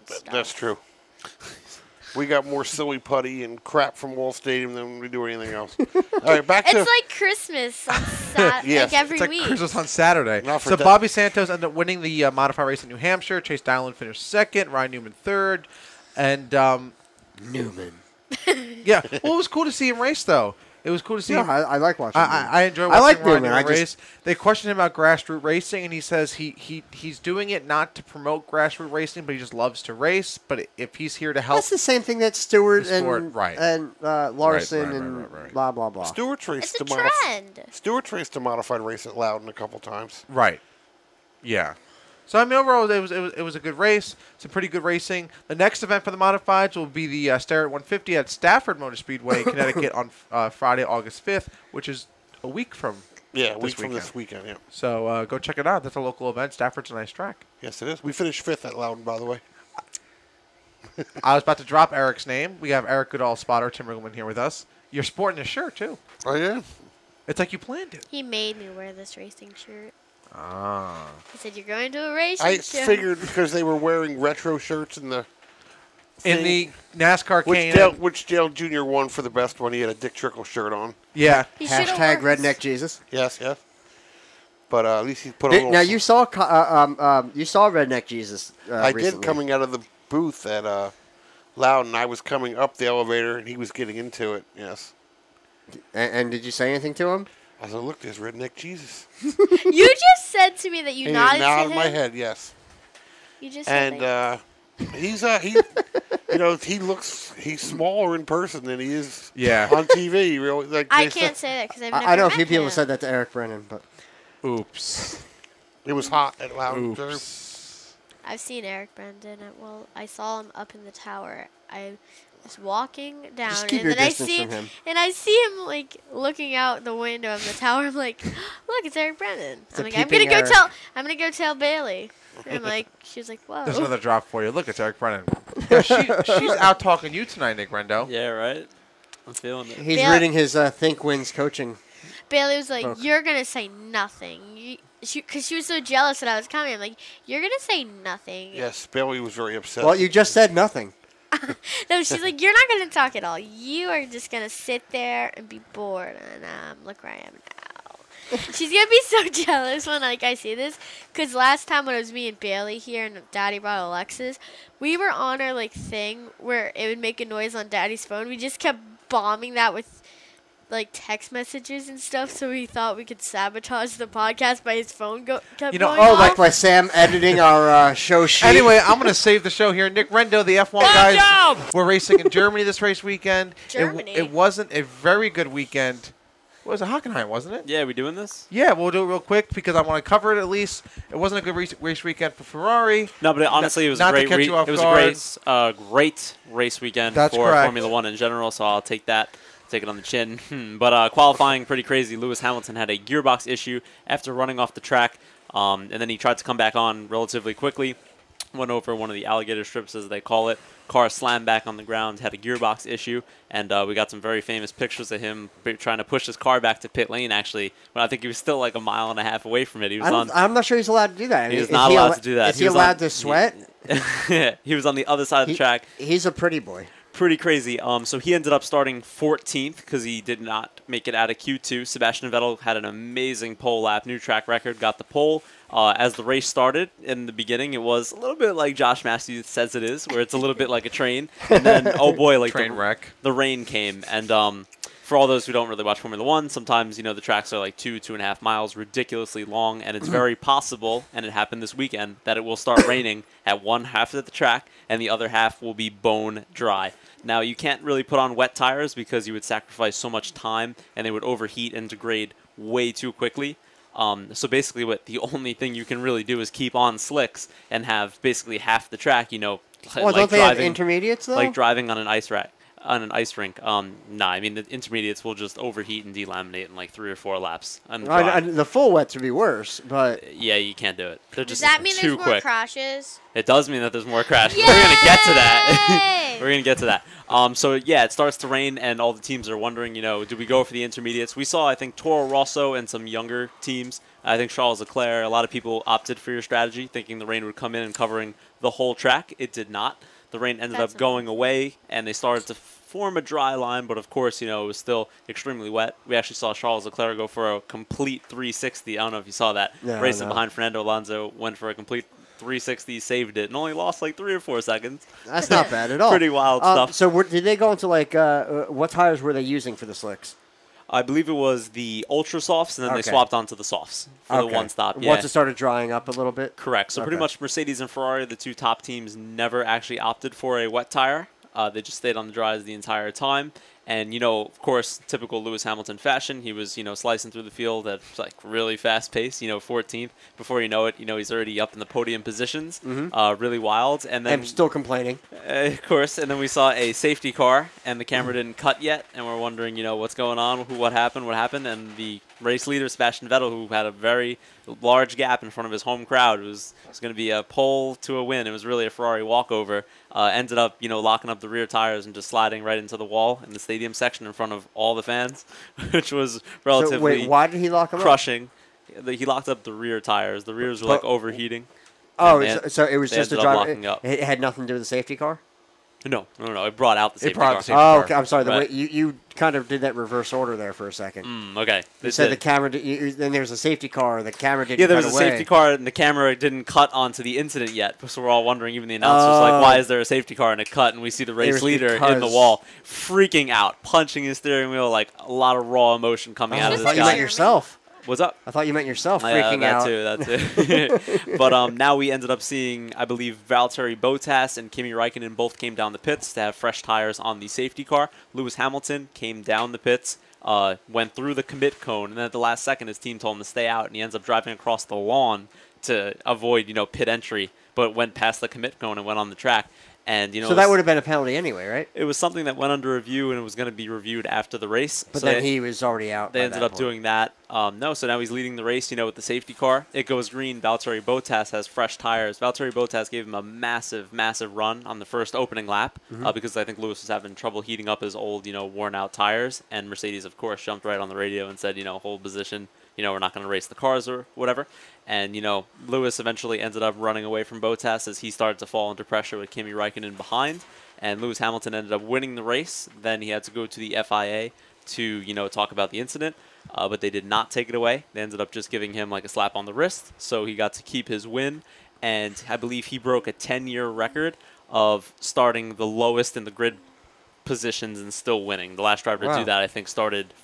and stuff. That's true. We got more silly putty and crap from Wall Stadium than we do anything else. All right, back to... It's like Christmas on like every it's week. like Christmas on Saturday. So Bobby Santos ended up winning the modified race in New Hampshire. Chase Dowland finished second. Ryan Newman third. And Newman. Yeah. Well, it was cool to see him race, though. It was cool to see him. I like watching him. I enjoy watching like Ryan Newman. race. They questioned him about grassroots racing, and he says he's doing it not to promote grassroots racing, but he just loves to race. But if he's here to help... That's the same thing that Stewart and Larson right. blah, blah, blah. Stewart's raced It's a trend. Stewart's raced a modified race at Loudon a couple times. Right. Yeah. So I mean, overall, it was a good race. Some pretty good racing. The next event for the modifieds will be the Starrett 150 at Stafford Motor Speedway in Connecticut on Friday, August 5th, which is a week from this weekend. Yeah. So go check it out. That's a local event. Stafford's a nice track. Yes, it is. We finished 5th at Loudon, by the way. I was about to drop Eric's name. We have Eric Goodall, spotter, Tim Riggleman here with us. You're sporting a shirt too. Oh yeah. It's like you planned it. He made me wear this racing shirt. Ah. He said, "You're going to a racing show." I figured because they were wearing retro shirts in the NASCAR which Dale Jr. won for the best one. He had a Dick Trickle shirt on. Yeah. Hashtag Redneck Jesus. Yes. But at least he put a little... Now, you saw Redneck Jesus I recently. did coming out of the booth at Loudon. I was coming up the elevator, and he was getting into it, yes. And did you say anything to him? I was like, look, there's Redneck Jesus. You just said to me that you nodded to him. Nodded my head, yes. You just said that. he's smaller in person than he is Yeah. on TV. Really, like I can't say that because I've never I know a met few people him. said that to Eric Brennan, but... Oops. It was hot at Loudon. I've seen Eric Brendan. I saw him up in the tower. I was walking down, Just keep and your then distance from him. I see him like looking out the window of the tower. I'm like, look, it's Eric Brendan. It's a I'm gonna peeping go Eric. I'm gonna go tell Bailey. And I'm like, she was like, whoa. There's another drop for you. Look, it's Eric Brennan. Yeah, she's out talking you tonight, Nick Rendo. Yeah, right. I'm feeling it. He's reading his Think Wins coaching. Bailey was like, book. you're gonna say nothing. Because she was so jealous that I was coming. I'm like, you're gonna say nothing. Yes, Bailey was very upset. Well, you just said nothing. No, she's like, you're not gonna talk at all. You are just gonna sit there and be bored. And look where I am now. She's gonna be so jealous when I see this. Because last time when it was me and Bailey here and Daddy brought Alexis, we were on our thing where it would make a noise on Daddy's phone. We just kept bombing that with text messages and stuff, so we thought we could sabotage the podcast by his phone kept going off. Like by Sam editing our show sheet. Anyway, I'm going to save the show here. Nick Rendo, the F1 guys, were racing in Germany this race weekend. Germany. It wasn't a very good weekend. It was a Hockenheim, wasn't it? Yeah, we doing this? Yeah, we'll do it real quick because I want to cover it at least. It wasn't a good race weekend for Ferrari. No, but honestly, it was a great race weekend for Formula One in general. So I'll take that. Take it on the chin. But qualifying pretty crazy. Lewis Hamilton had a gearbox issue after running off the track, and then he tried to come back on relatively quickly. Went over one of the alligator strips, as they call it. Car slammed back on the ground, had a gearbox issue, and we got some very famous pictures of him trying to push his car back to pit lane, actually, when I think he was still like a mile and a half away from it. He was I'm not sure he's allowed to do that. He was not allowed to do that. Is he allowed to sweat? He was on the other side of the track. He's a pretty boy. Pretty crazy. So he ended up starting 14th because he did not make it out of Q2. Sebastian Vettel had an amazing pole lap, new track record, got the pole. As the race started in the beginning, it was a little bit like Josh Matthews says it is, where it's a little bit like a train. And then, oh boy, like train wreck. The rain came. And for all those who don't really watch Formula One, sometimes, the tracks are like 2.5 miles, ridiculously long, and it's very possible, and it happened this weekend, that it will start raining at one half of the track, and the other half will be bone dry. Now, you can't really put on wet tires because you would sacrifice so much time, and they would overheat and degrade way too quickly. So basically, the only thing you can really do is keep on slicks and have basically half the track, Well, like don't they have intermediates, though? Like driving on an ice rack. On an ice rink. Nah, I mean, the intermediates will just overheat and delaminate in like 3 or 4 laps. The full wets would be worse, but... Yeah, you can't do it. They're just Does that mean too there's more quick. crashes? It does mean that there's more crashes. We're going to get to that. We're going to get to that. So, yeah, it starts to rain, and all the teams are wondering, do we go for the intermediates? We saw, I think, Toro Rosso and some younger teams. I think Charles Leclerc, a lot of people opted for your strategy, thinking the rain would come in and covering the whole track. It did not. The rain ended up going away, and they started to form a dry line, but of course, it was still extremely wet. We actually saw Charles Leclerc go for a complete 360. I don't know if you saw that. Racing behind Fernando Alonso, went for a complete 360, saved it, and only lost like 3 or 4 seconds. That's not bad at all. Pretty wild stuff. So did they go into, what tires were they using for the slicks? I believe it was the Ultra Softs, and then they swapped onto the Softs for the one-stop. Yeah. Once it started drying up a little bit? Correct. So pretty much Mercedes and Ferrari, the 2 top teams, never actually opted for a wet tire. They just stayed on the dries the entire time. And, of course, typical Lewis Hamilton fashion, he was, slicing through the field at, really fast pace, 14th. Before you know it, he's already up in the podium positions. Really wild. And then... I'm still complaining. Of course. And then we saw a safety car, and the camera didn't cut yet. And we're wondering, what's going on, what happened. And the race leader, Sebastian Vettel, who had a very large gap in front of his home crowd, it was going to be a pole to a win. It was really a Ferrari walkover. Ended up, locking up the rear tires and just sliding right into the wall in the stadium section in front of all the fans, which was relatively wait, why did he lock them crushing. He locked up the rear tires. The rears were overheating. Oh, so it was just a driver. It had nothing to do with the safety car? No. It brought out the safety car. Oh, okay. I'm sorry. The way you kind of did that reverse order there for a second. Okay. You said the camera. Then there's a safety car. The camera didn't. Yeah, there was cut a away. safety car, and the camera didn't cut onto the incident yet. So we're all wondering. Even the announcers why is there a safety car and it cut? And we see the race leader in the wall, freaking out, punching his steering wheel, like a lot of raw emotion coming out of this guy. I thought you meant yourself. What's up? I thought you meant yourself freaking out. That too. But now we ended up seeing, I believe, Valtteri Bottas and Kimi Räikkönen both came down the pits to have fresh tires on the safety car. Lewis Hamilton came down the pits, went through the commit cone, and then at the last second his team told him to stay out, and he ends up driving across the lawn to avoid, pit entry, but went past the commit cone and went on the track. And, so that would have been a penalty anyway, right? It was something that went under review, and it was going to be reviewed after the race. But then he was already out. They ended up doing that. So now he's leading the race, with the safety car. It goes green. Valtteri Bottas has fresh tires. Valtteri Bottas gave him a massive, massive run on the first opening lap because I think Lewis was having trouble heating up his old, worn-out tires. And Mercedes, of course, jumped right on the radio and said, hold position. We're not going to race the cars or whatever. And, Lewis eventually ended up running away from Bottas as he started to fall under pressure with Kimi Räikkönen behind. And Lewis Hamilton ended up winning the race. Then he had to go to the FIA to, talk about the incident. But they did not take it away. They ended up just giving him like a slap on the wrist. So he got to keep his win. And I believe he broke a 10-year record of starting the lowest in the grid positions and still winning. The last driver to do that, I think, started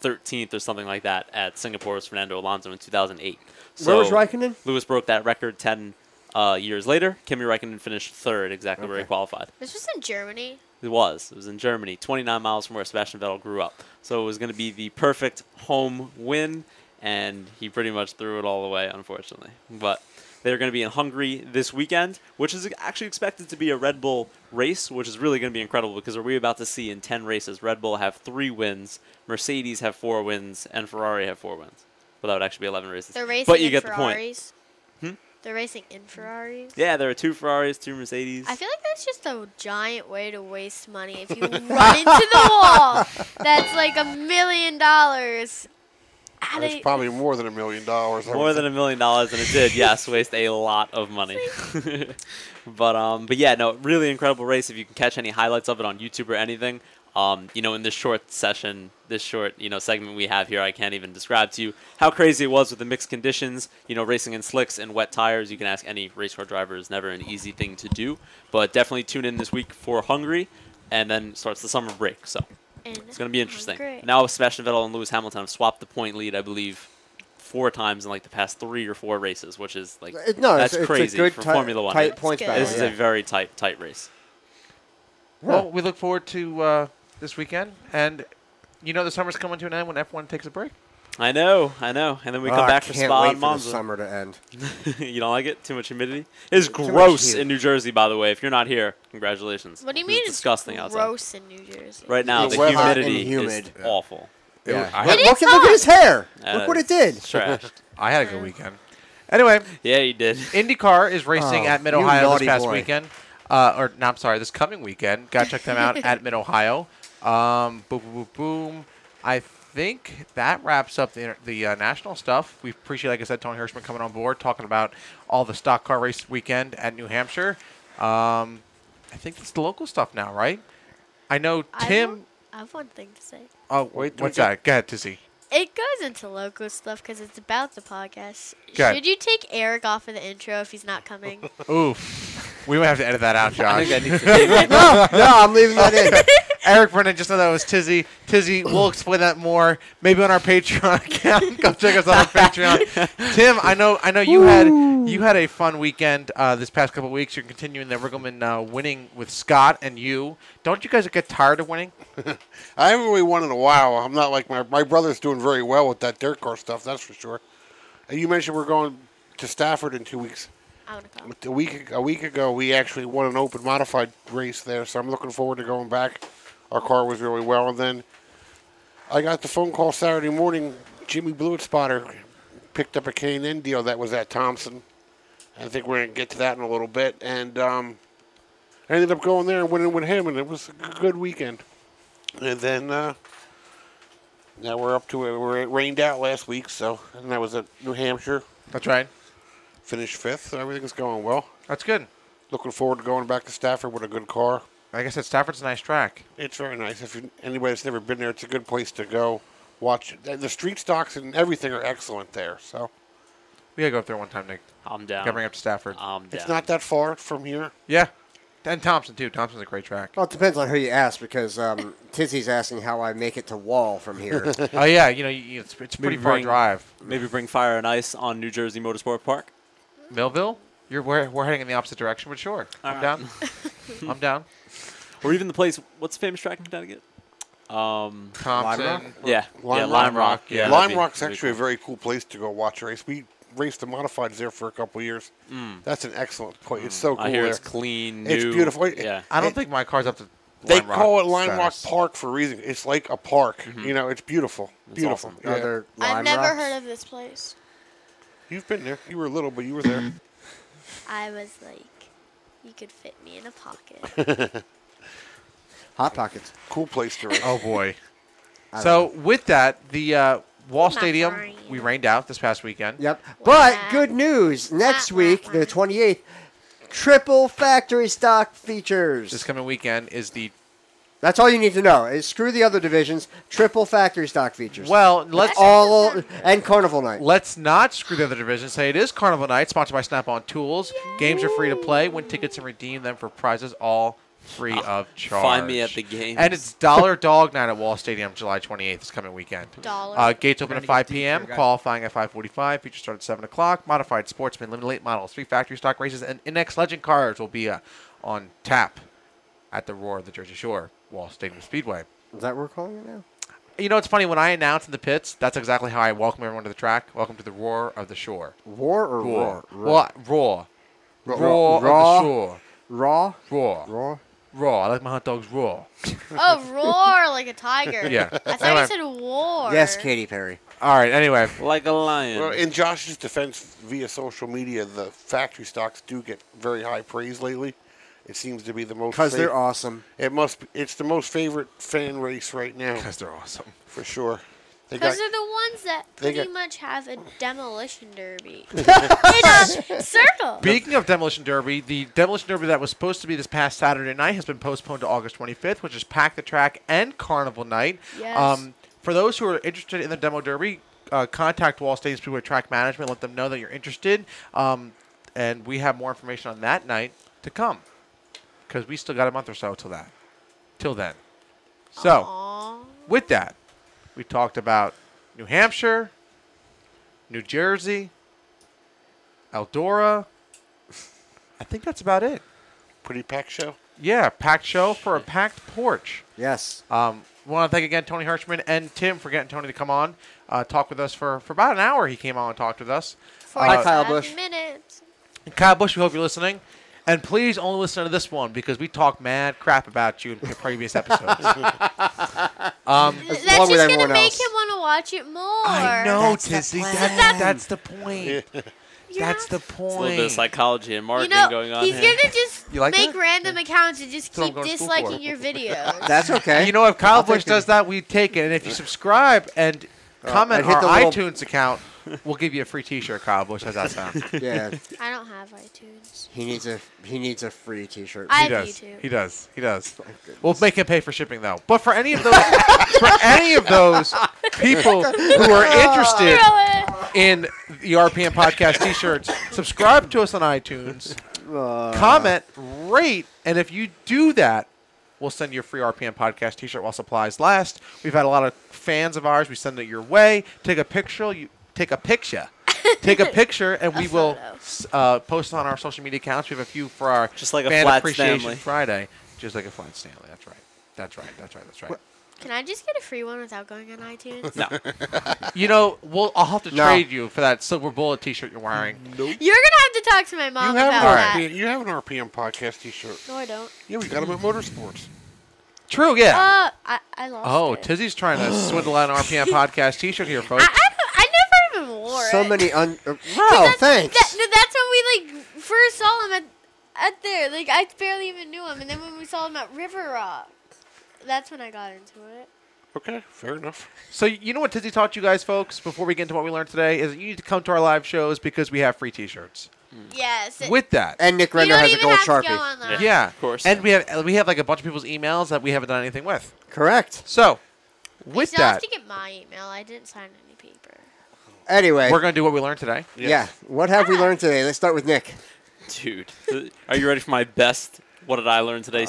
13th or something like that at Singapore was Fernando Alonso in 2008. So where was Räikkönen? Lewis broke that record 10 years later. Kimi Räikkönen finished third, exactly where he qualified. This was in Germany? It was. It was in Germany, 29 miles from where Sebastian Vettel grew up. So it was going to be the perfect home win, and he pretty much threw it all away, unfortunately. But they're going to be in Hungary this weekend, which is actually expected to be a Red Bull race, which is really going to be incredible because we're about to see in 10 races, Red Bull have 3 wins, Mercedes have 4 wins, and Ferrari have 4 wins. Well, that would actually be 11 races. They're racing but you in get Ferraris. The point. They're racing in Ferraris? Yeah, there are 2 Ferraris, 2 Mercedes. I feel like that's just a giant way to waste money. If you run into the wall, that's like $1 million. It's probably more than $1 million. More than $1 million, and it did, yes, waste a lot of money. But yeah, no, really incredible race. If you can catch any highlights of it on YouTube or anything, in this short session, this short, segment we have here, I can't even describe to you how crazy it was with the mixed conditions, racing in slicks and wet tires. You can ask any race car driver. It's never an easy thing to do, but definitely tune in this week for Hungary, and then starts the summer break, so it's going to be interesting. Now Sebastian Vettel and Lewis Hamilton have swapped the point lead, I believe, 4 times in like the past 3 or 4 races, which is like that's crazy for Formula One. Tight points battle. This is a very tight race. Well, we look forward to this weekend, and the summer's coming to an end when F1 takes a break. I know, and then we come back for Spa and Monza. For the summer to end. You don't like it? Too much humidity? It's gross in New Jersey, by the way. If you're not here, congratulations. What do you mean it's disgusting outside? Gross in New Jersey? Right now, the humidity is awful. Yeah. Look at his hair. Look what it did. It's trashed. I had a good weekend. Anyway. Yeah, you did. IndyCar is racing at Mid-Ohio this past weekend. This coming weekend. Got to check them out at Mid-Ohio. Boom, boom, boom, boom. I think that wraps up the national stuff. We appreciate, like I said, Tony Hirschman coming on board, talking about all the stock car race weekend at New Hampshire. I think it's the local stuff now, right? I know Tim. I have one thing to say. Oh, wait, what's that? Go ahead, Tizzy. It goes into local stuff because it's about the podcast. Should you take Eric off of the intro if he's not coming? Oof. We might have to edit that out, Josh. I think that needs to be No, I'm leaving that in. Eric Brennan, just know that was Tizzy. Tizzy, we'll explain that more maybe on our Patreon account. Go check us out on Patreon. Tim, I know you had a fun weekend this past couple of weeks. You're continuing the Riggleman winning with Scott and you. Don't you guys get tired of winning? I haven't really won in a while. I'm not like my brother's doing very well with that dirt car stuff, that's for sure. And you mentioned we're going to Stafford in 2 weeks. A week ago, we actually won an open modified race there, so I'm looking forward to going back. Our car was really well, and then I got the phone call Saturday morning. Jimmy Blewett Spotter picked up a K&N deal that was at Thompson. I think we're going to get to that in a little bit, and I ended up going there and winning with him, and it was a good weekend. And then now we're up to it. It rained out last week, and that was at New Hampshire. That's right. Finished 5th, so everything's going well. That's good. Looking forward to going back to Stafford with a good car. Like I said, Stafford's a nice track. It's very nice. If anybody that's never been there, it's a good place to go watch. The street stocks and everything are excellent there. So we gotta go up there one time, Nick. I'm down. Gotta bring up to Stafford. I'm down. It's not that far from here. Yeah. And Thompson, too. Thompson's a great track. Well, it depends on who you ask, because Tizzy's asking how I make it to Wall from here. Oh, yeah. It's a pretty far drive. Maybe bring Fire and Ice on New Jersey Motorsport Park. Millville? We're heading in the opposite direction, but sure. I'm down. I'm down. Or even the place, what's the famous track in Connecticut? Thompson. Yeah. Lime Rock. Yeah, Lime Rock's actually a very cool place to go watch a race. We raced the modifieds there for a couple of years. That's an excellent place. It's so cool. I hear there. It's clean, It's new. beautiful. Yeah. I don't think my car's up to They Lime call Rock it Lime Rock status. Park for a reason. It's like a park. It's beautiful. It's Beautiful. awesome. Yeah. Are there I've Lime never Rocks? heard of this place. You've been there. You were little, but you were there. I was like, you could fit me in a pocket. Hot Pockets. Cool place to race. Oh, boy. So, with that, the Wall Stadium, brain. we rained out this past weekend. Yep. But good news. Next week, the 28th, triple factory stock features. This coming weekend is the... That's all you need to know. Is screw the other divisions. Triple factory stock features. Well, let's... And Carnival Night. Let's not screw the other division. Say it is Carnival Night, sponsored by Snap-on Tools. Yay. Games are free to play. Win tickets and redeem them for prizes, all free of charge. Find me at the games. And it's Dollar Dog Night at Wall Stadium, July 28th, this coming weekend. Gates open at 5 p.m., qualifying at 5:45. Features start at 7 o'clock. Modified Sportsman, limited late models, 3 factory stock races, and NX Legend cars will be on tap at the Roar of the Jersey Shore, Wall Stadium Speedway. Is that what we're calling it now? You know, it's funny, when I announce in the pits, that's exactly how I welcome everyone to the track. Welcome to the Roar of the Shore. War or roar? Well, Roar. Roar of the Shore. Raw? Raw. Raw? Raw. I like my hot dogs raw. Oh, roar like a tiger. Yeah. I thought you said war. Yes, Katy Perry. All right, anyway. Like a lion. Well, in Josh's defense, via social media, the factory stocks do get very high praise lately. It seems to be the most... Because they're awesome. It's the most favorite fan race right now. Because they're awesome. For sure. Because they're the ones that pretty much have a demolition derby in a circle. Speaking of demolition derby, the demolition derby that was supposed to be this past Saturday night has been postponed to August 25th, which is Pack the Track and Carnival Night. Yes. For those who are interested in the demo derby, contact Wall Stadium Speedway Track Management. Let them know that you're interested, and we have more information on that night to come because we still got a month or so till then. So, with that, we talked about New Hampshire, New Jersey, Eldora. I think that's about it. Pretty packed show. Yeah, packed show for a packed porch. Yes. We want to thank again Tony Hirschman and Tim for getting Tony to come on, talk with us for about an hour. He came on and talked with us. Hi, Kyle Busch. Minutes. Kyle Busch, we hope you're listening. And please only listen to this one because we talk mad crap about you in previous episodes. That's just going to make him want to watch it more. I know, Tizzy. That's the point. That's the point. It's a little bit of psychology and marketing going on he's here. He's going to just make random accounts and just keep disliking your videos. That's okay. You know, if Kyle Busch does that, we take it. And if you subscribe and comment on our iTunes account, we'll give you a free T-shirt, Kyle Busch. How's that sound? Yeah. I don't have iTunes. He needs a free T-shirt. I do too. He does. We'll make him pay for shipping though. But for any of those, people who are interested in the RPM podcast T-shirts, subscribe to us on iTunes, comment, rate, and if you do that, we'll send you a free RPM podcast T-shirt while supplies last. We've had a lot of fans of ours. We send it your way. Take a picture. Take a picture, and we will post on our social media accounts. We have a few for our just like a Fan flat Appreciation Stanley. Friday. Just like a flat Stanley. That's right. Can I just get a free one without going on iTunes? No. You know, I'll have to trade you for that silver bullet T-shirt you're wearing. Nope. You're going to have to talk to my mom about that. You have an RPM podcast T-shirt. No, I don't. Yeah, we got them at Motorsports. True, yeah. I lost it. Tizzy's trying to swindle out an RPM podcast T-shirt here, folks. I never even wore it. So many thanks. That's when we first saw him at there. I barely even knew him, and then when we saw him at River Rock, that's when I got into it. Okay, fair enough. So you know what Tizzy taught you guys, folks, before we get into what we learned today, is that you need to come to our live shows because we have free T-shirts. Yes. With that. And Nick Render has a gold Sharpie. Yeah. Of course. And we have like a bunch of people's emails that we haven't done anything with. Correct. So, with you still have that. to get my email. I didn't sign any paper. Anyway. We're going to do what we learned today. Yeah. What have we learned today? Let's start with Nick. Dude, are you ready for my best what did I learn today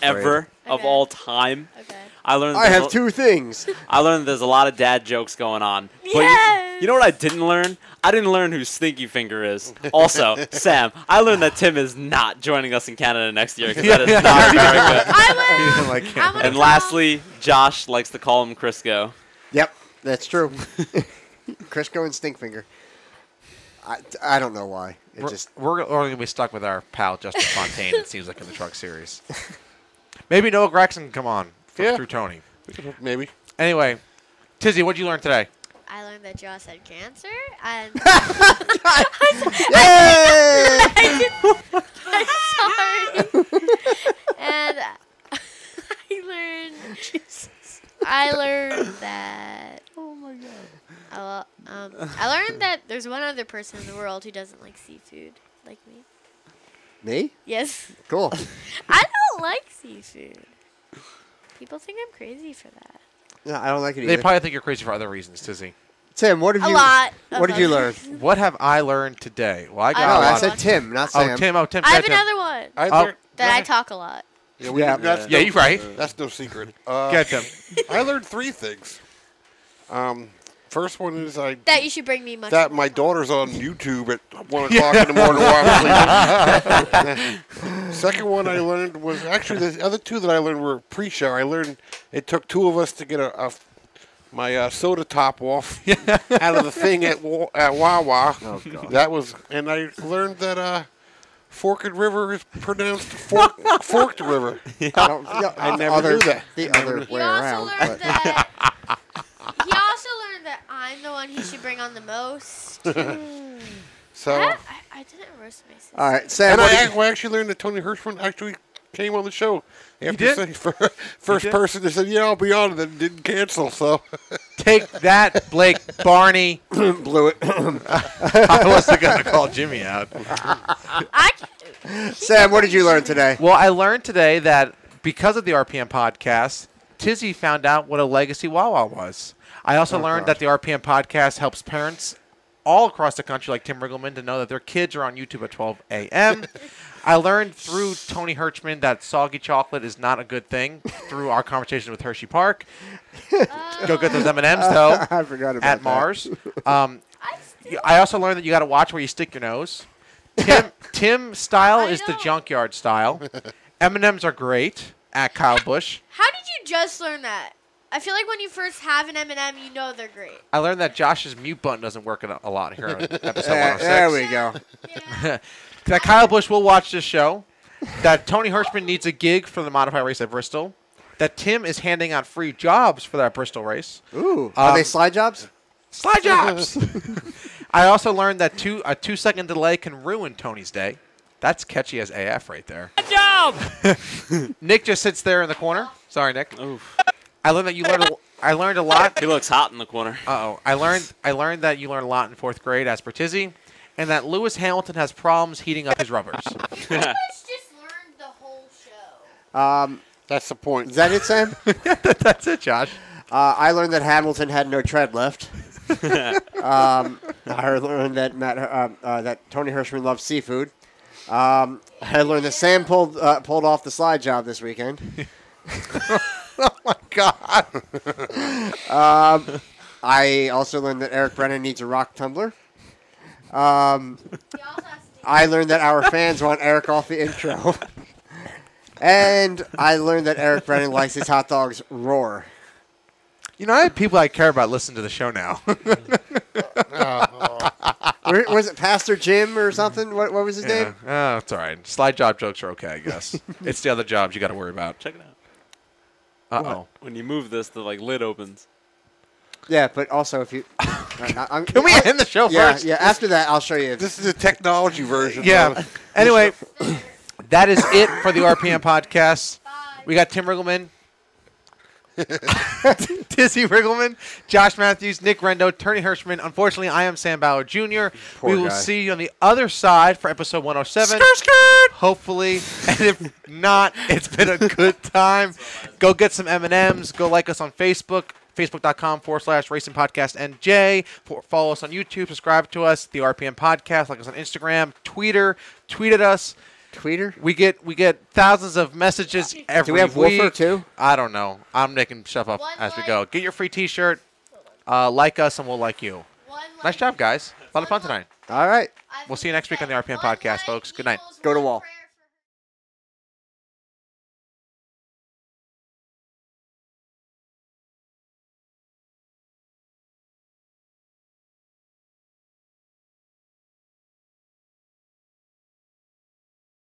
ever of all time? Okay. I have two things. I learned there's a lot of dad jokes going on. But you know what I didn't learn? I didn't learn who Stinky Finger is. Also, Sam, I learned that Tim is not joining us in Canada next year because that is not very good. I will. And lastly, Josh likes to call him Crisco. Yep, that's true. Crisco and Stinkfinger. I don't know why. We're going to be stuck with our pal Justin Fontaine, it seems like, in the Truck Series. Maybe Noah Gragson can come on through Tony. Maybe. Anyway, Tizzy, what did you learn today? I learned that Josh had cancer, and I'm sorry. And I learned that. Oh my god. I learned that there's one other person in the world who doesn't like seafood, like me. Me? Yes. Cool. I don't like seafood. People think I'm crazy for that. No, I don't like it either. They probably think you're crazy for other reasons, Tizzy. Tim, what have you? What did you learn? What have I learned today? Well, I said Tim, not Sam. Oh, Tim. I have another one. I talk a lot. Yeah, you're right. That's no secret. Get Tim. I learned three things. First one is that you should bring me much. That my daughter's on YouTube at 1 o'clock in the morning while I'm sleeping. Second one I learned was actually the other two that I learned were pre-show. I learned it took two of us to get my soda top off out of the thing at Wawa. Oh God. That was, and I learned that Forked River is pronounced Forked River. I never knew that. The other way around. He also learned that I'm the one he should bring on the most. So I didn't roast my sister. All right, Sam. And I actually learned that Tony Hirschman actually came on the show. After first person that said, "Yeah, I'll be on," and then didn't cancel. So Take that, Blake Barney. Blew it. I wasn't going to call Jimmy out. Sam, what did you learn today? Well, I learned today that because of the RPM podcast, Tizzy found out what a legacy Wawa was. I also learned that the RPM podcast helps parents all across the country, like Tim Riggleman, to know that their kids are on YouTube at 12 a.m. I learned through Tony Hirschman that soggy chocolate is not a good thing through our conversation with Hershey Park. Go get those M&Ms, though. I forgot about at that. Mars. I also learned that you got to watch where you stick your nose. Tim's style is the junkyard style. M&Ms are great at Kyle Busch. How did you just learn that? I feel like when you first have an M&M, you know they're great. I learned that Josh's mute button doesn't work a lot here on episode 106. There we go. That Kyle Busch will watch this show. That Tony Hirschman needs a gig for the modified race at Bristol. That Tim is handing out free jobs for that Bristol race. Ooh. Are they slide jobs? Slide jobs! I also learned that a 2-second delay can ruin Tony's day. That's catchy as AF right there. Good job! Nick just sits there in the corner. Sorry, Nick. Oof. I learned that you learned. I learned a lot. He looks hot in the corner. Uh-oh. I learned that you learned a lot in 4th grade as per Tizzy, and that Lewis Hamilton has problems heating up his rubbers. just learned the whole show. That's the point. Is that it, Sam? That's it, Josh. I learned that Hamilton had no tread left. I learned that that Tony Hirschman loves seafood. I learned that Sam pulled off the slide job this weekend. Oh my God! I also learned that Eric Brennan needs a rock tumbler. I learned that our fans want Eric off the intro. And I learned that Eric Brennan likes his hot dogs raw. You know, I have people I care about listen to the show now. Was it Pastor Jim or something? What was his name? Oh, it's all right. Slide job jokes are okay, I guess. It's the other jobs you got to worry about. Check it out. Uh-oh. When you move this, the lid opens. Yeah, but also if you... Can we end the show first? Yeah, after that, I'll show you. This is a technology version. Yeah. Anyway, that is it for the RPM podcast. We got Tim Riggleman, Tizzy Riggleman, Josh Matthews, Nick Rendo, Tony Hirschman. Unfortunately, I am Sam Bauer Jr. Poor we will guy. see you on the other side for episode 107. Hopefully. And if not, it's been a good time. Go get some M&Ms. Go like us on Facebook. Facebook.com/Racing Podcast NJ. Follow us on YouTube. Subscribe to us. The RPM Podcast. Like us on Instagram. Tweet at us. Tweeter? We get thousands of messages every week. Do we have Woofer too? I don't know. I'm making stuff up as we go. Get your free T-shirt. Like us, and we'll like you. Nice job, guys. A lot of fun tonight. All right. We'll see you next week on the RPM Podcast, folks. Good night. Go to wall.